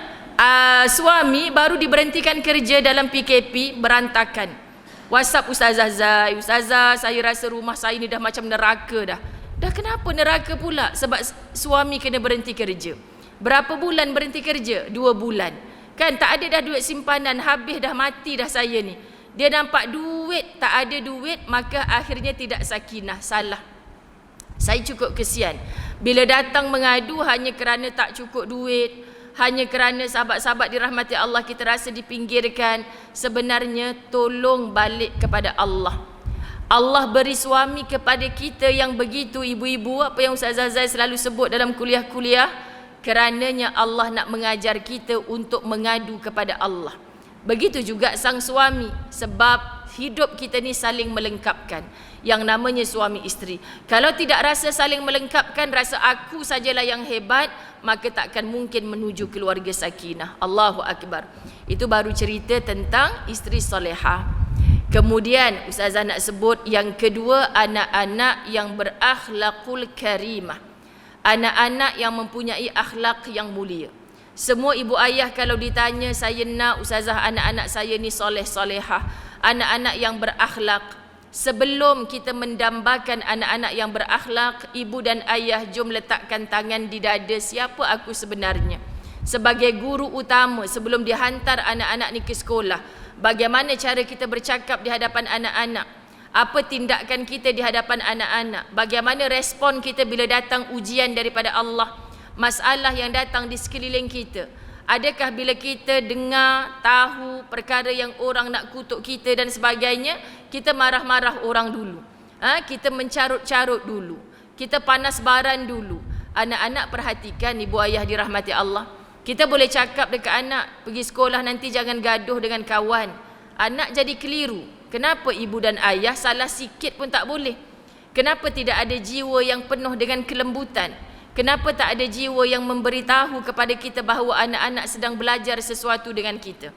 suami baru diberhentikan kerja dalam PKP, berantakan. WhatsApp Ustazah Zai, Ustazah, saya rasa rumah saya ni dah macam neraka dah. Dah kenapa neraka pula? Sebab suami kena berhenti kerja. Berapa bulan berhenti kerja? 2 bulan. Kan tak ada dah duit simpanan, habis dah, mati dah saya ni. Dia nampak duit, tak ada duit, maka akhirnya tidak sakinah. Salah. Saya cukup kesian. Bila datang mengadu hanya kerana tak cukup duit, hanya kerana sahabat-sahabat dirahmati Allah kita rasa dipinggirkan, sebenarnya tolong balik kepada Allah. Allah beri suami kepada kita yang begitu, ibu-ibu, apa yang Ustazah Zai selalu sebut dalam kuliah-kuliah, kerananya Allah nak mengajar kita untuk mengadu kepada Allah. Begitu juga sang suami, sebab hidup kita ni saling melengkapkan, yang namanya suami isteri. Kalau tidak rasa saling melengkapkan, rasa aku sajalah yang hebat, maka takkan mungkin menuju keluarga sakinah. Allahu Akbar. Itu baru cerita tentang isteri solehah. Kemudian Ustazah nak sebut yang kedua, anak-anak yang berakhlakul karimah. Anak-anak yang mempunyai akhlak yang mulia. Semua ibu ayah kalau ditanya, saya nak Ustazah anak-anak saya ni soleh-solehah, anak-anak yang berakhlak. Sebelum kita mendambakan anak-anak yang berakhlak, ibu dan ayah jom letakkan tangan di dada, siapa aku sebenarnya? Sebagai guru utama, sebelum dihantar anak-anak ni ke sekolah, bagaimana cara kita bercakap di hadapan anak-anak? Apa tindakan kita di hadapan anak-anak? Bagaimana respon kita bila datang ujian daripada Allah? Masalah yang datang di sekeliling kita. Adakah bila kita dengar, tahu perkara yang orang nak kutuk kita dan sebagainya, kita marah-marah orang dulu? Kita mencarut-carut dulu. Kita panas baran dulu. Anak-anak perhatikan, ibu ayah dirahmati Allah. Kita boleh cakap dekat anak, pergi sekolah nanti jangan gaduh dengan kawan. Anak jadi keliru. Kenapa ibu dan ayah salah sikit pun tak boleh? Kenapa tidak ada jiwa yang penuh dengan kelembutan? Kenapa tak ada jiwa yang memberitahu kepada kita bahawa anak-anak sedang belajar sesuatu dengan kita?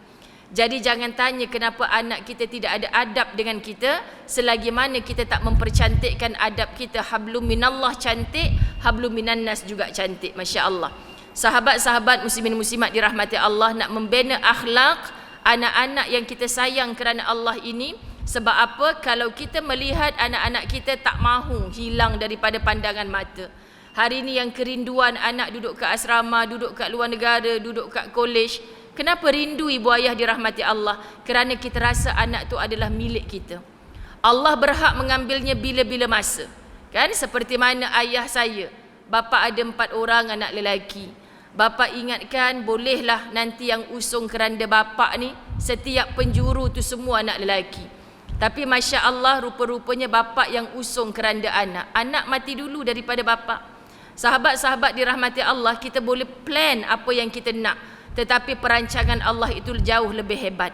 Jadi jangan tanya kenapa anak kita tidak ada adab dengan kita, selagi mana kita tak mempercantikkan adab kita. Hablum minallah cantik, hablum minannas juga cantik, masya-Allah. Sahabat-sahabat muslimin muslimat dirahmati Allah, nak membina akhlak anak-anak yang kita sayang kerana Allah ini. Sebab apa? Kalau kita melihat anak-anak kita tak mahu hilang daripada pandangan mata. Hari ini yang kerinduan anak duduk ke asrama, duduk kat luar negara, duduk kat kolej. Kenapa rindu ibu ayah dirahmati Allah? Kerana kita rasa anak tu adalah milik kita. Allah berhak mengambilnya bila-bila masa. Kan? Seperti mana ayah saya. Bapa ada 4 orang anak lelaki. Bapa ingatkan bolehlah nanti yang usung keranda bapa ni setiap penjuru tu semua anak lelaki. Tapi Masya Allah rupa-rupanya bapa yang usung keranda anak. Anak mati dulu daripada bapa. Sahabat-sahabat dirahmati Allah, kita boleh plan apa yang kita nak. Tetapi perancangan Allah itu jauh lebih hebat.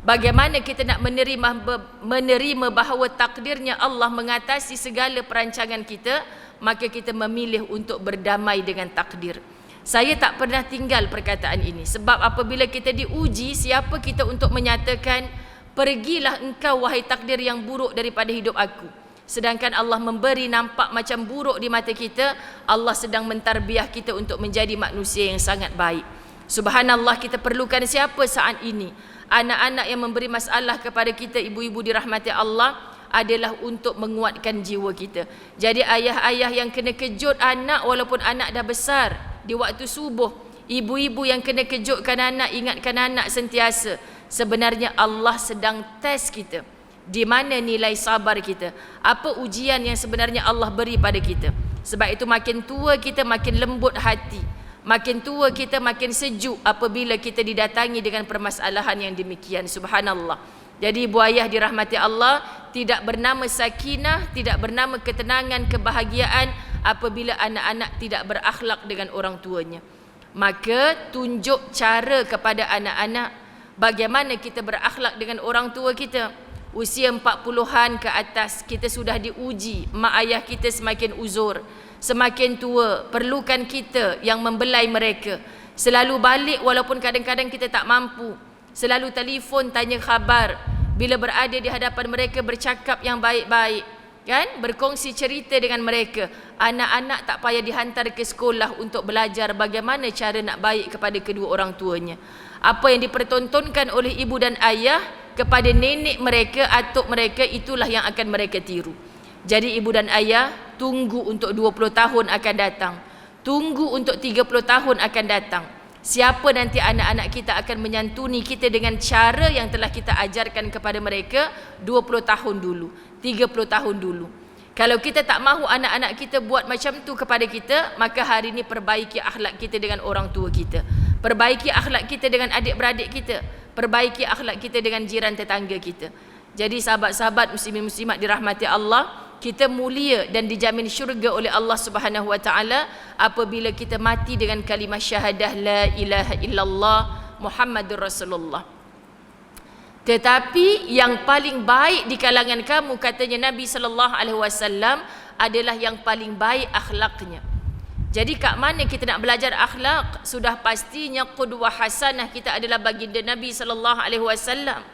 Bagaimana kita nak menerima bahawa takdirnya Allah mengatasi segala perancangan kita, maka kita memilih untuk berdamai dengan takdir. Saya tak pernah tinggal perkataan ini. Sebab apabila kita diuji, siapa kita untuk menyatakan, pergilah engkau wahai takdir yang buruk daripada hidup aku. Sedangkan Allah memberi nampak macam buruk di mata kita, Allah sedang mentarbiah kita untuk menjadi manusia yang sangat baik. Subhanallah, kita perlukan siapa saat ini? Anak-anak yang memberi masalah kepada kita, ibu-ibu dirahmati Allah, adalah untuk menguatkan jiwa kita. Jadi ayah-ayah yang kena kejut anak walaupun anak dah besar di waktu subuh, ibu-ibu yang kena kejutkan anak, ingatkan anak sentiasa. Sebenarnya Allah sedang test kita. Di mana nilai sabar kita? Apa ujian yang sebenarnya Allah beri pada kita? Sebab itu makin tua kita makin lembut hati. Makin tua kita makin sejuk apabila kita didatangi dengan permasalahan yang demikian. Subhanallah. Jadi ibu ayah dirahmati Allah, tidak bernama sakinah, tidak bernama ketenangan, kebahagiaan apabila anak-anak tidak berakhlak dengan orang tuanya. Maka tunjuk cara kepada anak-anak bagaimana kita berakhlak dengan orang tua kita. Usia 40-an ke atas kita sudah diuji, mak ayah kita semakin uzur. Semakin tua, perlukan kita yang membelai mereka. Selalu balik walaupun kadang-kadang kita tak mampu. Selalu telefon tanya khabar. Bila berada di hadapan mereka, bercakap yang baik-baik. Kan? Berkongsi cerita dengan mereka. Anak-anak tak payah dihantar ke sekolah untuk belajar bagaimana cara nak baik kepada kedua orang tuanya. Apa yang dipertontonkan oleh ibu dan ayah kepada nenek mereka, atuk mereka, itulah yang akan mereka tiru. Jadi ibu dan ayah, tunggu untuk 20 tahun akan datang. Tunggu untuk 30 tahun akan datang. Siapa nanti anak-anak kita akan menyantuni kita dengan cara yang telah kita ajarkan kepada mereka 20 tahun dulu, 30 tahun dulu. Kalau kita tak mahu anak-anak kita buat macam tu kepada kita, maka hari ini perbaiki akhlak kita dengan orang tua kita. Perbaiki akhlak kita dengan adik-beradik kita. Perbaiki akhlak kita dengan jiran tetangga kita. Jadi sahabat-sahabat muslimin muslimat dirahmati Allah, kita mulia dan dijamin syurga oleh Allah Subhanahu wa taala apabila kita mati dengan kalimah syahadah la ilaha illallah Muhammadur Rasulullah. Tetapi yang paling baik di kalangan kamu, katanya Nabi sallallahu alaihi wasallam, adalah yang paling baik akhlaknya. Jadi kat mana kita nak belajar akhlak? Sudah pastinya qudwah hasanah kita adalah baginda Nabi sallallahu alaihi wasallam.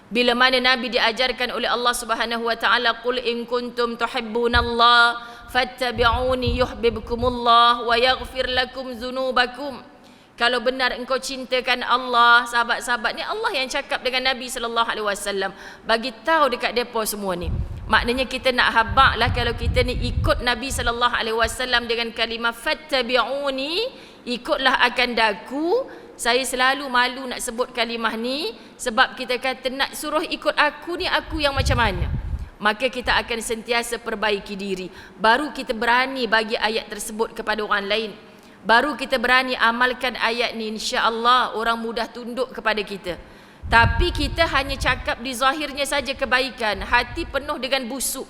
Bila mana Nabi diajarkan oleh Allah Subhanahu wa taala, qul in kuntum tuhibbunallah fattabi'uni yuhibbukumullah wa yaghfir lakum dzunubakum. Kalau benar engkau cintakan Allah, sahabat-sahabat ni Allah yang cakap dengan Nabi sallallahu alaihi wasallam, bagi tahu dekat depa semua ni. Maknanya kita nak habaqlah kalau kita ni ikut Nabi sallallahu alaihi wasallam dengan kalimah fattabi'uni, ikutlah akan daku. Saya selalu malu nak sebut kalimah ni sebab kita kata nak suruh ikut aku ni, aku yang macam mana? Maka kita akan sentiasa perbaiki diri. Baru kita berani bagi ayat tersebut kepada orang lain. Baru kita berani amalkan ayat ni, insya-Allah orang mudah tunduk kepada kita. Tapi kita hanya cakap di zahirnya saja kebaikan, hati penuh dengan busuk.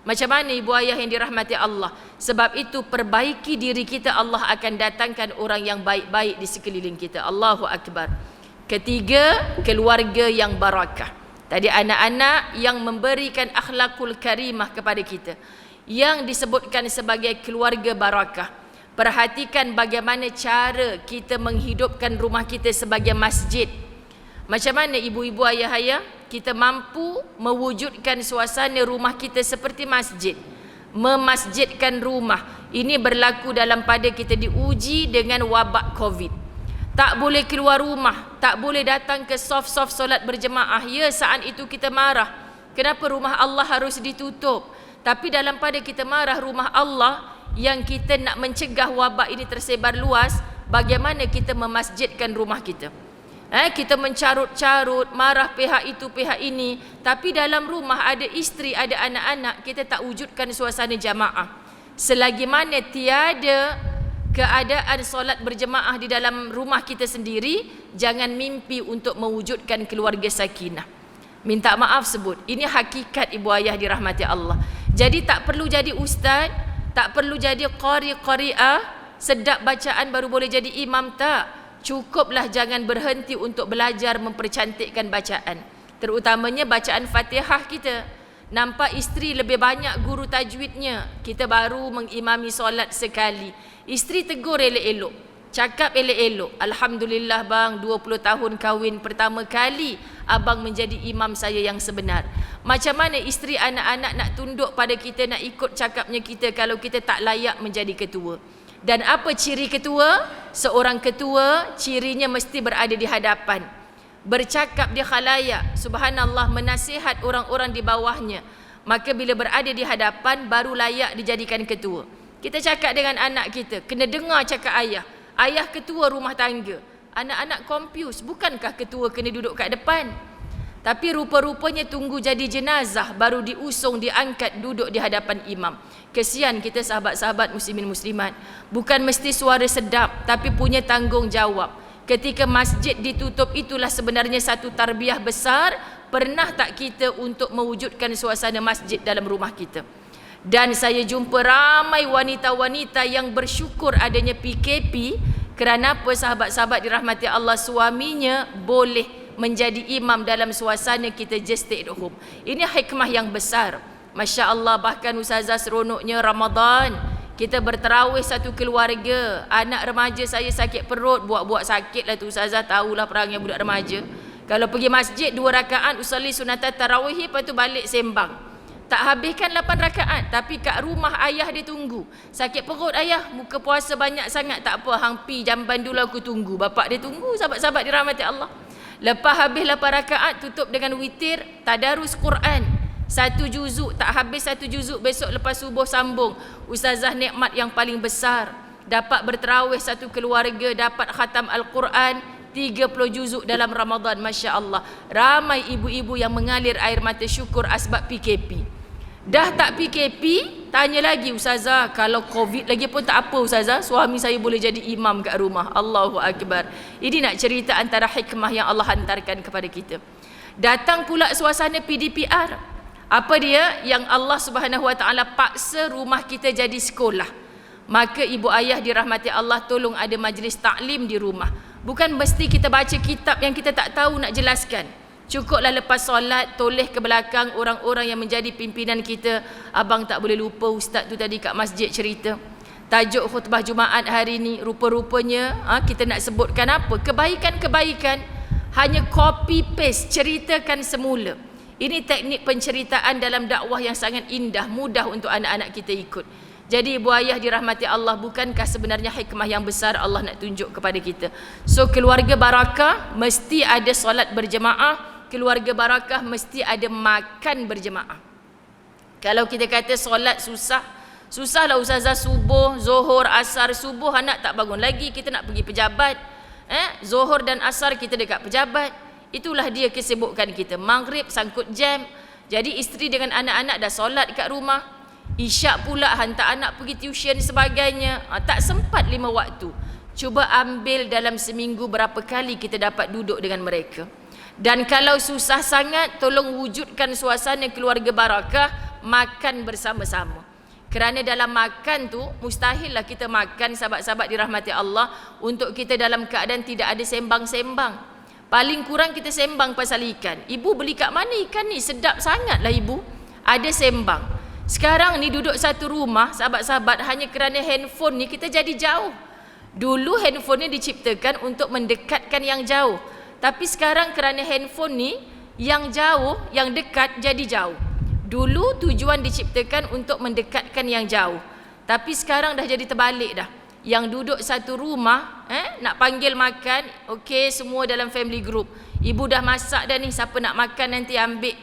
Macam mana ibu ayah yang dirahmati Allah? Sebab itu perbaiki diri kita, Allah akan datangkan orang yang baik-baik di sekeliling kita. Allahu Akbar. Ketiga, keluarga yang barakah. Tadi anak-anak yang memberikan akhlakul karimah kepada kita, yang disebutkan sebagai keluarga barakah. Perhatikan bagaimana cara kita menghidupkan rumah kita sebagai masjid. Macam mana ibu-ibu, ayah-ayah kita mampu mewujudkan suasana rumah kita seperti masjid, memasjidkan rumah. Ini berlaku dalam pada kita diuji dengan wabak Covid. Tak boleh keluar rumah, tak boleh datang ke soft solat berjemaah. Ya, saat itu kita marah, kenapa rumah Allah harus ditutup? Tapi dalam pada kita marah rumah Allah, yang kita nak mencegah wabak ini tersebar luas, bagaimana kita memasjidkan rumah kita? Kita mencarut-carut, marah pihak itu pihak ini, tapi dalam rumah ada isteri, ada anak-anak, kita tak wujudkan suasana jamaah. Selagi mana tiada keadaan solat berjemaah di dalam rumah kita sendiri, jangan mimpi untuk mewujudkan keluarga sakinah. Minta maaf sebut, ini hakikat ibu ayah dirahmati Allah. Jadi tak perlu jadi ustaz, tak perlu jadi qari'ah, sedap bacaan baru boleh jadi imam, tak. Cukuplah jangan berhenti untuk belajar mempercantikkan bacaan, terutamanya bacaan Fatihah kita. Nampak isteri lebih banyak guru tajwidnya, kita baru mengimami solat sekali. Isteri tegur elok-elok, cakap elok-elok, alhamdulillah bang, 20 tahun kahwin, pertama kali abang menjadi imam saya yang sebenar. Macam mana isteri anak-anak nak tunduk pada kita, nak ikut cakapnya kita kalau kita tak layak menjadi ketua? Dan apa ciri ketua? Seorang ketua cirinya mesti berada di hadapan, bercakap di khalayak, subhanallah, menasihat orang-orang di bawahnya. Maka bila berada di hadapan baru layak dijadikan ketua. Kita cakap dengan anak kita, kena dengar cakap ayah. Ayah ketua rumah tangga. Anak-anak confuse, bukankah ketua kena duduk kat depan? Tapi rupa-rupanya tunggu jadi jenazah baru diusung, diangkat duduk di hadapan imam. Kesian kita sahabat-sahabat muslimin muslimat, bukan mesti suara sedap tapi punya tanggungjawab. Ketika masjid ditutup, itulah sebenarnya satu tarbiyah besar. Pernah tak kita untuk mewujudkan suasana masjid dalam rumah kita? Dan saya jumpa ramai wanita-wanita yang bersyukur adanya PKP. Kerana apa sahabat-sahabat dirahmati Allah, suaminya boleh menjadi imam dalam suasana kita just stay at home. Ini hikmah yang besar. Masya Allah, bahkan ustazah seronoknya Ramadan kita berterawih satu keluarga. Anak remaja saya sakit perut, buat-buat sakit lah tu ustazah, tahulah perangai budak remaja. Kalau pergi masjid 2 rakaat usolli sunatan tarawih, lepas tu balik sembang. Tak habiskan 8 rakaat, tapi kat rumah ayah dia tunggu. Sakit perut ayah, muka puasa banyak sangat, tak apa, hang pi jamban dulu aku tunggu. Bapak dia tunggu, sahabat-sahabat dirahmati Allah. Lepas habis 8 rakaat tutup dengan witir, tadarus Quran. 1 juzuk, tak habis 1 juzuk, besok lepas subuh sambung. Ustazah nikmat yang paling besar, dapat berterawih satu keluarga, dapat khatam Al-Quran 30 juzuk dalam Ramadan. Masya Allah, ramai ibu-ibu yang mengalir air mata syukur asbab PKP. Dah tak PKP, tanya lagi, ustazah kalau Covid lagi pun tak apa ustazah, suami saya boleh jadi imam kat rumah. Allahu Akbar. Ini nak cerita antara hikmah yang Allah hantarkan kepada kita. Datang pula suasana PDPR. Apa dia? Yang Allah Subhanahu Wa Taala paksa rumah kita jadi sekolah. Maka ibu ayah dirahmati Allah, tolong ada majlis taklim di rumah. Bukan mesti kita baca kitab yang kita tak tahu nak jelaskan. Cukuplah lepas solat toleh ke belakang orang-orang yang menjadi pimpinan kita. Abang tak boleh lupa ustaz tu tadi kat masjid cerita tajuk khutbah Jumaat hari ni. Rupa-rupanya kita nak sebutkan apa? Kebaikan-kebaikan, hanya copy paste, ceritakan semula. Ini teknik penceritaan dalam dakwah yang sangat indah, mudah untuk anak-anak kita ikut. Jadi ibu ayah dirahmati Allah, bukankah sebenarnya hikmah yang besar Allah nak tunjuk kepada kita? So keluarga barakah mesti ada solat berjemaah, keluarga barakah mesti ada makan berjemaah. Kalau kita kata solat susah, susahlah ustazah, subuh, zuhur, asar. Subuh anak tak bangun lagi, kita nak pergi pejabat. Zuhur dan asar kita dekat pejabat. Itulah dia kesibukan kita. Maghrib sangkut jam. Jadi isteri dengan anak-anak dah solat kat rumah. Isyak pula hantar anak pergi tuition sebagainya. Tak sempat 5 waktu. Cuba ambil dalam seminggu berapa kali kita dapat duduk dengan mereka. Dan kalau susah sangat, tolong wujudkan suasana keluarga barakah. makan bersama-sama. Kerana dalam makan tu mustahillah kita makan, sahabat-sahabat dirahmati Allah, untuk kita dalam keadaan tidak ada sembang-sembang. Paling kurang kita sembang pasal ikan. Ibu beli kat mana ikan ni? Sedap sangatlah ibu. Ada sembang. Sekarang ni duduk satu rumah, sahabat-sahabat, hanya kerana handphone ni kita jadi jauh. Dulu handphone ni diciptakan untuk mendekatkan yang jauh. Tapi sekarang kerana handphone ni, yang jauh, yang dekat jadi jauh. Dulu tujuan diciptakan untuk mendekatkan yang jauh. Tapi sekarang dah jadi terbalik dah. Yang duduk satu rumah, nak panggil makan, okey, semua dalam family group. Ibu dah masak dah ni, siapa nak makan nanti ambil.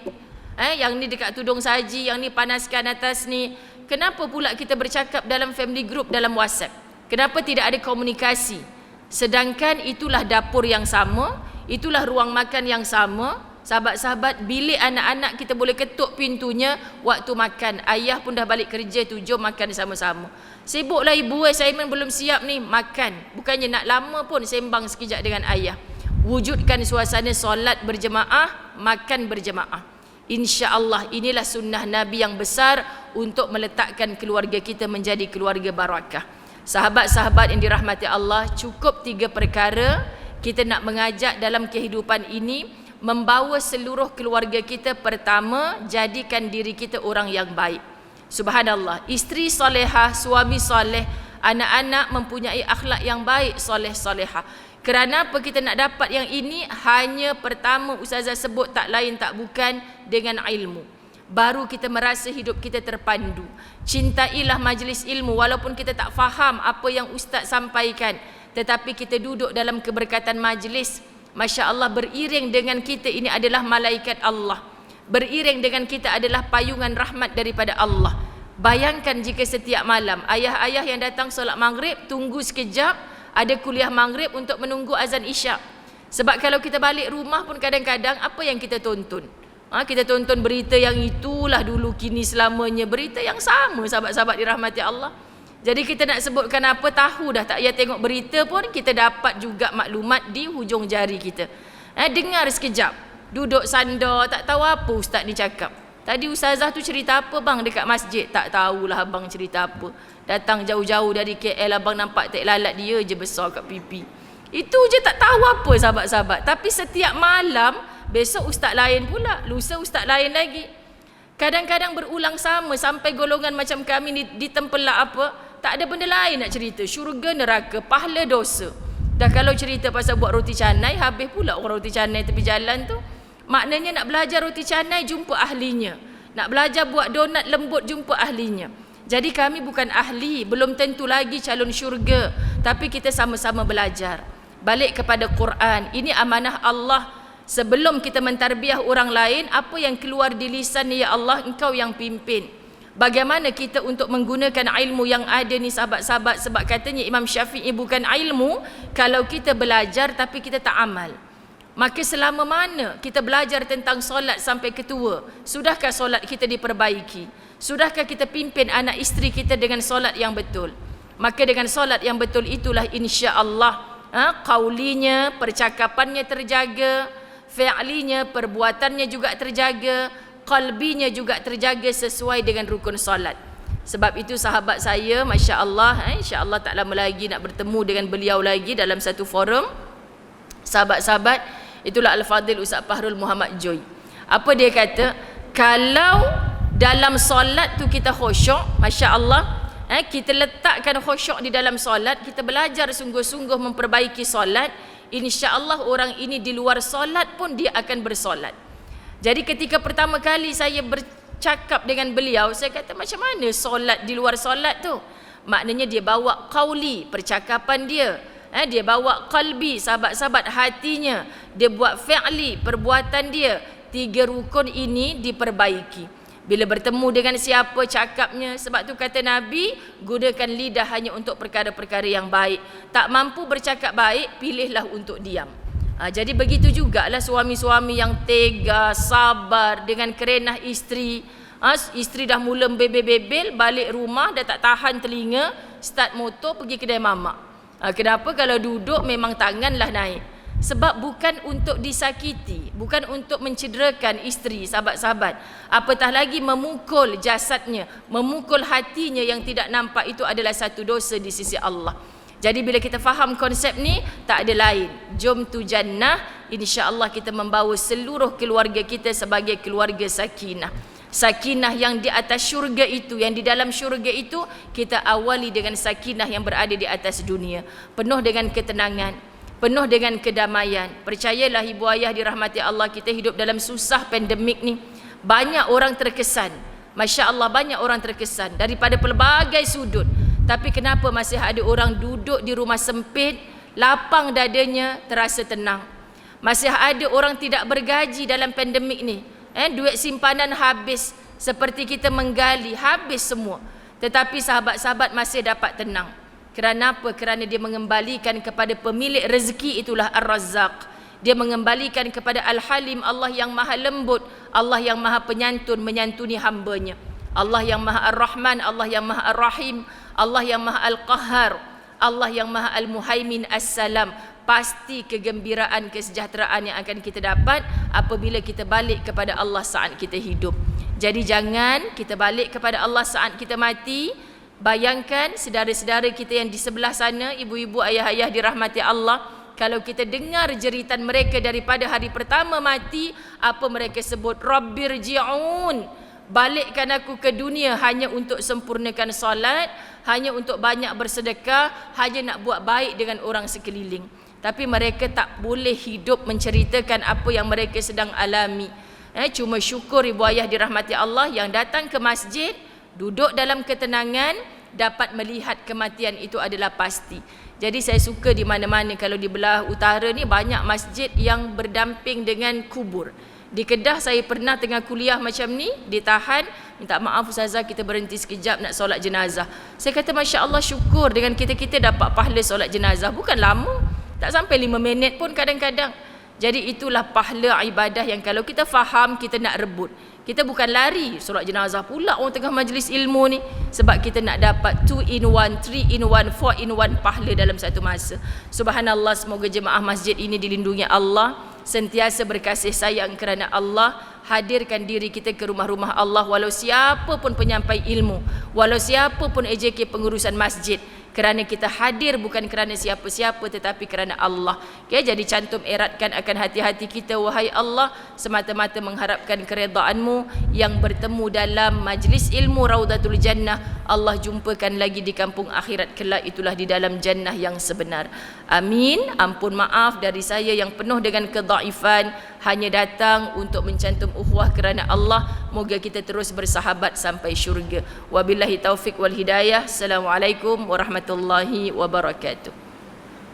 Yang ni dekat tudung saji, yang ni panaskan atas ni. Kenapa pula kita bercakap dalam family group dalam WhatsApp? Kenapa tidak ada komunikasi? Sedangkan itulah dapur yang sama, itulah ruang makan yang sama. Sahabat-sahabat, bilik anak-anak kita boleh ketuk pintunya waktu makan. Ayah pun dah balik kerja tu, jom makan sama-sama. Sibuklah ibu, assignment belum siap ni, makan. Bukannya nak lama pun sembang sekejap dengan ayah. Wujudkan suasana solat berjemaah, makan berjemaah. InsyaAllah inilah sunnah Nabi yang besar untuk meletakkan keluarga kita menjadi keluarga barakah. Sahabat-sahabat yang dirahmati Allah, cukup 3 perkara kita nak mengajak dalam kehidupan ini, membawa seluruh keluarga kita. Pertama, jadikan diri kita orang yang baik. Subhanallah, isteri solehah, suami soleh, anak-anak mempunyai akhlak yang baik, soleh-solehah. Kerana apa kita nak dapat yang ini? Hanya pertama ustazah sebut tak lain tak bukan dengan ilmu. Baru kita merasa hidup kita terpandu. Cintailah majlis ilmu walaupun kita tak faham apa yang ustaz sampaikan, tetapi kita duduk dalam keberkatan majlis. Masya Allah, beriring dengan kita ini adalah malaikat Allah. Beriring dengan kita adalah payungan rahmat daripada Allah. Bayangkan jika setiap malam ayah-ayah yang datang solat maghrib tunggu sekejap, ada kuliah maghrib untuk menunggu azan isyak. Sebab kalau kita balik rumah pun kadang-kadang apa yang kita tonton? Kita tonton berita yang itulah dulu kini selamanya, berita yang sama, sahabat-sahabat dirahmati Allah. Jadi kita nak sebutkan apa, tahu dah, tak payah tengok berita pun kita dapat juga maklumat di hujung jari kita. Dengar sekejap, duduk sandar, tak tahu apa ustaz ni cakap. Tadi ustazah tu cerita apa bang dekat masjid? Tak tahulah abang cerita apa. Datang jauh-jauh dari KL, abang nampak tek lalat dia je besar kat pipi. Itu je tak tahu apa, sahabat-sahabat. Tapi setiap malam, besok ustaz lain pula, lusa ustaz lain lagi. Kadang-kadang berulang sama sampai golongan macam kami ni ditempelak apa, tak ada benda lain nak cerita. Syurga, neraka, pahala, dosa. Dah kalau cerita pasal buat roti canai, habis pula orang roti canai tepi jalan tu. Maknanya nak belajar roti canai, jumpa ahlinya. Nak belajar buat donat lembut, jumpa ahlinya. Jadi kami bukan ahli, belum tentu lagi calon syurga, tapi kita sama-sama belajar. Balik kepada Quran. Ini amanah Allah. Sebelum kita mentarbiah orang lain, apa yang keluar di lisan ni, ya Allah, Engkau yang pimpin. Bagaimana kita untuk menggunakan ilmu yang ada ni, sahabat-sahabat? Sebab katanya Imam Syafi'i, bukan ilmu kalau kita belajar tapi kita tak amal. Maka selama mana kita belajar tentang solat sampai ketua, sudahkah solat kita diperbaiki? Sudahkah kita pimpin anak isteri kita dengan solat yang betul? Maka dengan solat yang betul itulah insya-Allah qaulinya, percakapannya terjaga, fi'linya, perbuatannya juga terjaga, qalbinya juga terjaga sesuai dengan rukun solat. Sebab itu sahabat saya, Masya Allah, insya-Allah tak lama lagi nak bertemu dengan beliau lagi dalam satu forum. Sahabat-sahabat, itulah Al-Fadhil Ustaz Fahrul Muhammad Joy. Apa dia kata? Kalau dalam solat tu kita khusyuk, Masya Allah, kita letakkan khusyuk di dalam solat, kita belajar sungguh-sungguh memperbaiki solat, insya-Allah orang ini di luar solat pun dia akan bersolat. Jadi ketika pertama kali saya bercakap dengan beliau, saya kata macam mana solat di luar solat tu? Maknanya dia bawa qauli, percakapan dia. Dia bawa qalbi, sahabat-sahabat, hatinya. Dia buat fi'li, perbuatan dia. 3 rukun ini diperbaiki. Bila bertemu dengan siapa cakapnya. Sebab tu kata Nabi, gunakan lidah hanya untuk perkara-perkara yang baik. Tak mampu bercakap baik, pilihlah untuk diam. Jadi begitu jugalah suami-suami yang tega, sabar dengan kerenah isteri. Isteri dah mula bebel-bebel, balik rumah dah tak tahan telinga, start motor pergi kedai mamak. Kenapa? Kalau duduk memang tanganlah naik. Sebab bukan untuk disakiti, bukan untuk mencederakan isteri, sahabat-sahabat. Apatah lagi memukul jasadnya, memukul hatinya yang tidak nampak, itu adalah satu dosa di sisi Allah. Jadi bila kita faham konsep ni, tak ada lain. Jom tu jannah, insya-Allah kita membawa seluruh keluarga kita sebagai keluarga sakinah. Sakinah yang di atas syurga itu, yang di dalam syurga itu, kita awali dengan sakinah yang berada di atas dunia. Penuh dengan ketenangan, penuh dengan kedamaian. Percayalah ibu ayah dirahmati Allah, kita hidup dalam susah pandemik ni. Banyak orang terkesan, Masya Allah, banyak orang terkesan daripada pelbagai sudut. Tapi kenapa masih ada orang duduk di rumah sempit, lapang dadanya, terasa tenang. Masih ada orang tidak bergaji dalam pandemik ni. Duit simpanan habis, seperti kita menggali, habis semua. Tetapi sahabat-sahabat masih dapat tenang. Kerana apa? Kerana dia mengembalikan kepada pemilik rezeki, itulah Ar-Razzaq. Dia mengembalikan kepada Al-Halim, Allah yang maha lembut, Allah yang maha penyantun, menyantuni hambanya. Allah yang maha Ar-Rahman, Allah yang maha Ar-Rahim, Allah yang maha Al-Qahhar, Allah yang maha Al-Muhaimin As-Salam. Pasti kegembiraan, kesejahteraan yang akan kita dapat apabila kita balik kepada Allah saat kita hidup. Jadi jangan kita balik kepada Allah saat kita mati. Bayangkan saudara-saudara kita yang di sebelah sana, ibu-ibu, ayah-ayah dirahmati Allah, kalau kita dengar jeritan mereka daripada hari pertama mati, apa mereka sebut? Rabbirji'un, balikkan aku ke dunia hanya untuk sempurnakan solat, hanya untuk banyak bersedekah, hanya nak buat baik dengan orang sekeliling. Tapi mereka tak boleh hidup menceritakan apa yang mereka sedang alami. Cuma syukur ibu ayah dirahmati Allah yang datang ke masjid, duduk dalam ketenangan, dapat melihat kematian itu adalah pasti. Jadi saya suka di mana-mana, kalau di belah utara ni banyak masjid yang berdamping dengan kubur. Di Kedah saya pernah tengah kuliah macam ni, ditahan, minta maaf ustazah kita berhenti sekejap nak solat jenazah. Saya kata Masya Allah, syukur dengan kita dapat pahala solat jenazah. Bukan lama, tak sampai 5 minit pun kadang-kadang. Jadi itulah pahala ibadah yang kalau kita faham, kita nak rebut. Kita bukan lari solat jenazah pula orang tengah majlis ilmu ni, sebab kita nak dapat 2 in 1, 3 in 1, 4 in 1 pahala dalam satu masa. Subhanallah, semoga jemaah masjid ini dilindungi Allah, sentiasa berkasih sayang kerana Allah. Hadirkan diri kita ke rumah-rumah Allah, walau siapa pun penyampai ilmu, walau siapa pun AJK pengurusan masjid. Kerana kita hadir bukan kerana siapa-siapa, tetapi kerana Allah. Okay, jadi cantum eratkan akan hati-hati kita, wahai Allah, semata-mata mengharapkan keredaanmu yang bertemu dalam majlis ilmu Raudatul Jannah. Allah jumpakan lagi di kampung akhirat kelak, itulah di dalam jannah yang sebenar. Amin. Ampun maaf dari saya yang penuh dengan kedhaifan, hanya datang untuk mencantum ukhuwah kerana Allah. Moga kita terus bersahabat sampai syurga. Wabillahi taufik wal hidayah. Assalamualaikum warahmatullahi wabarakatuh.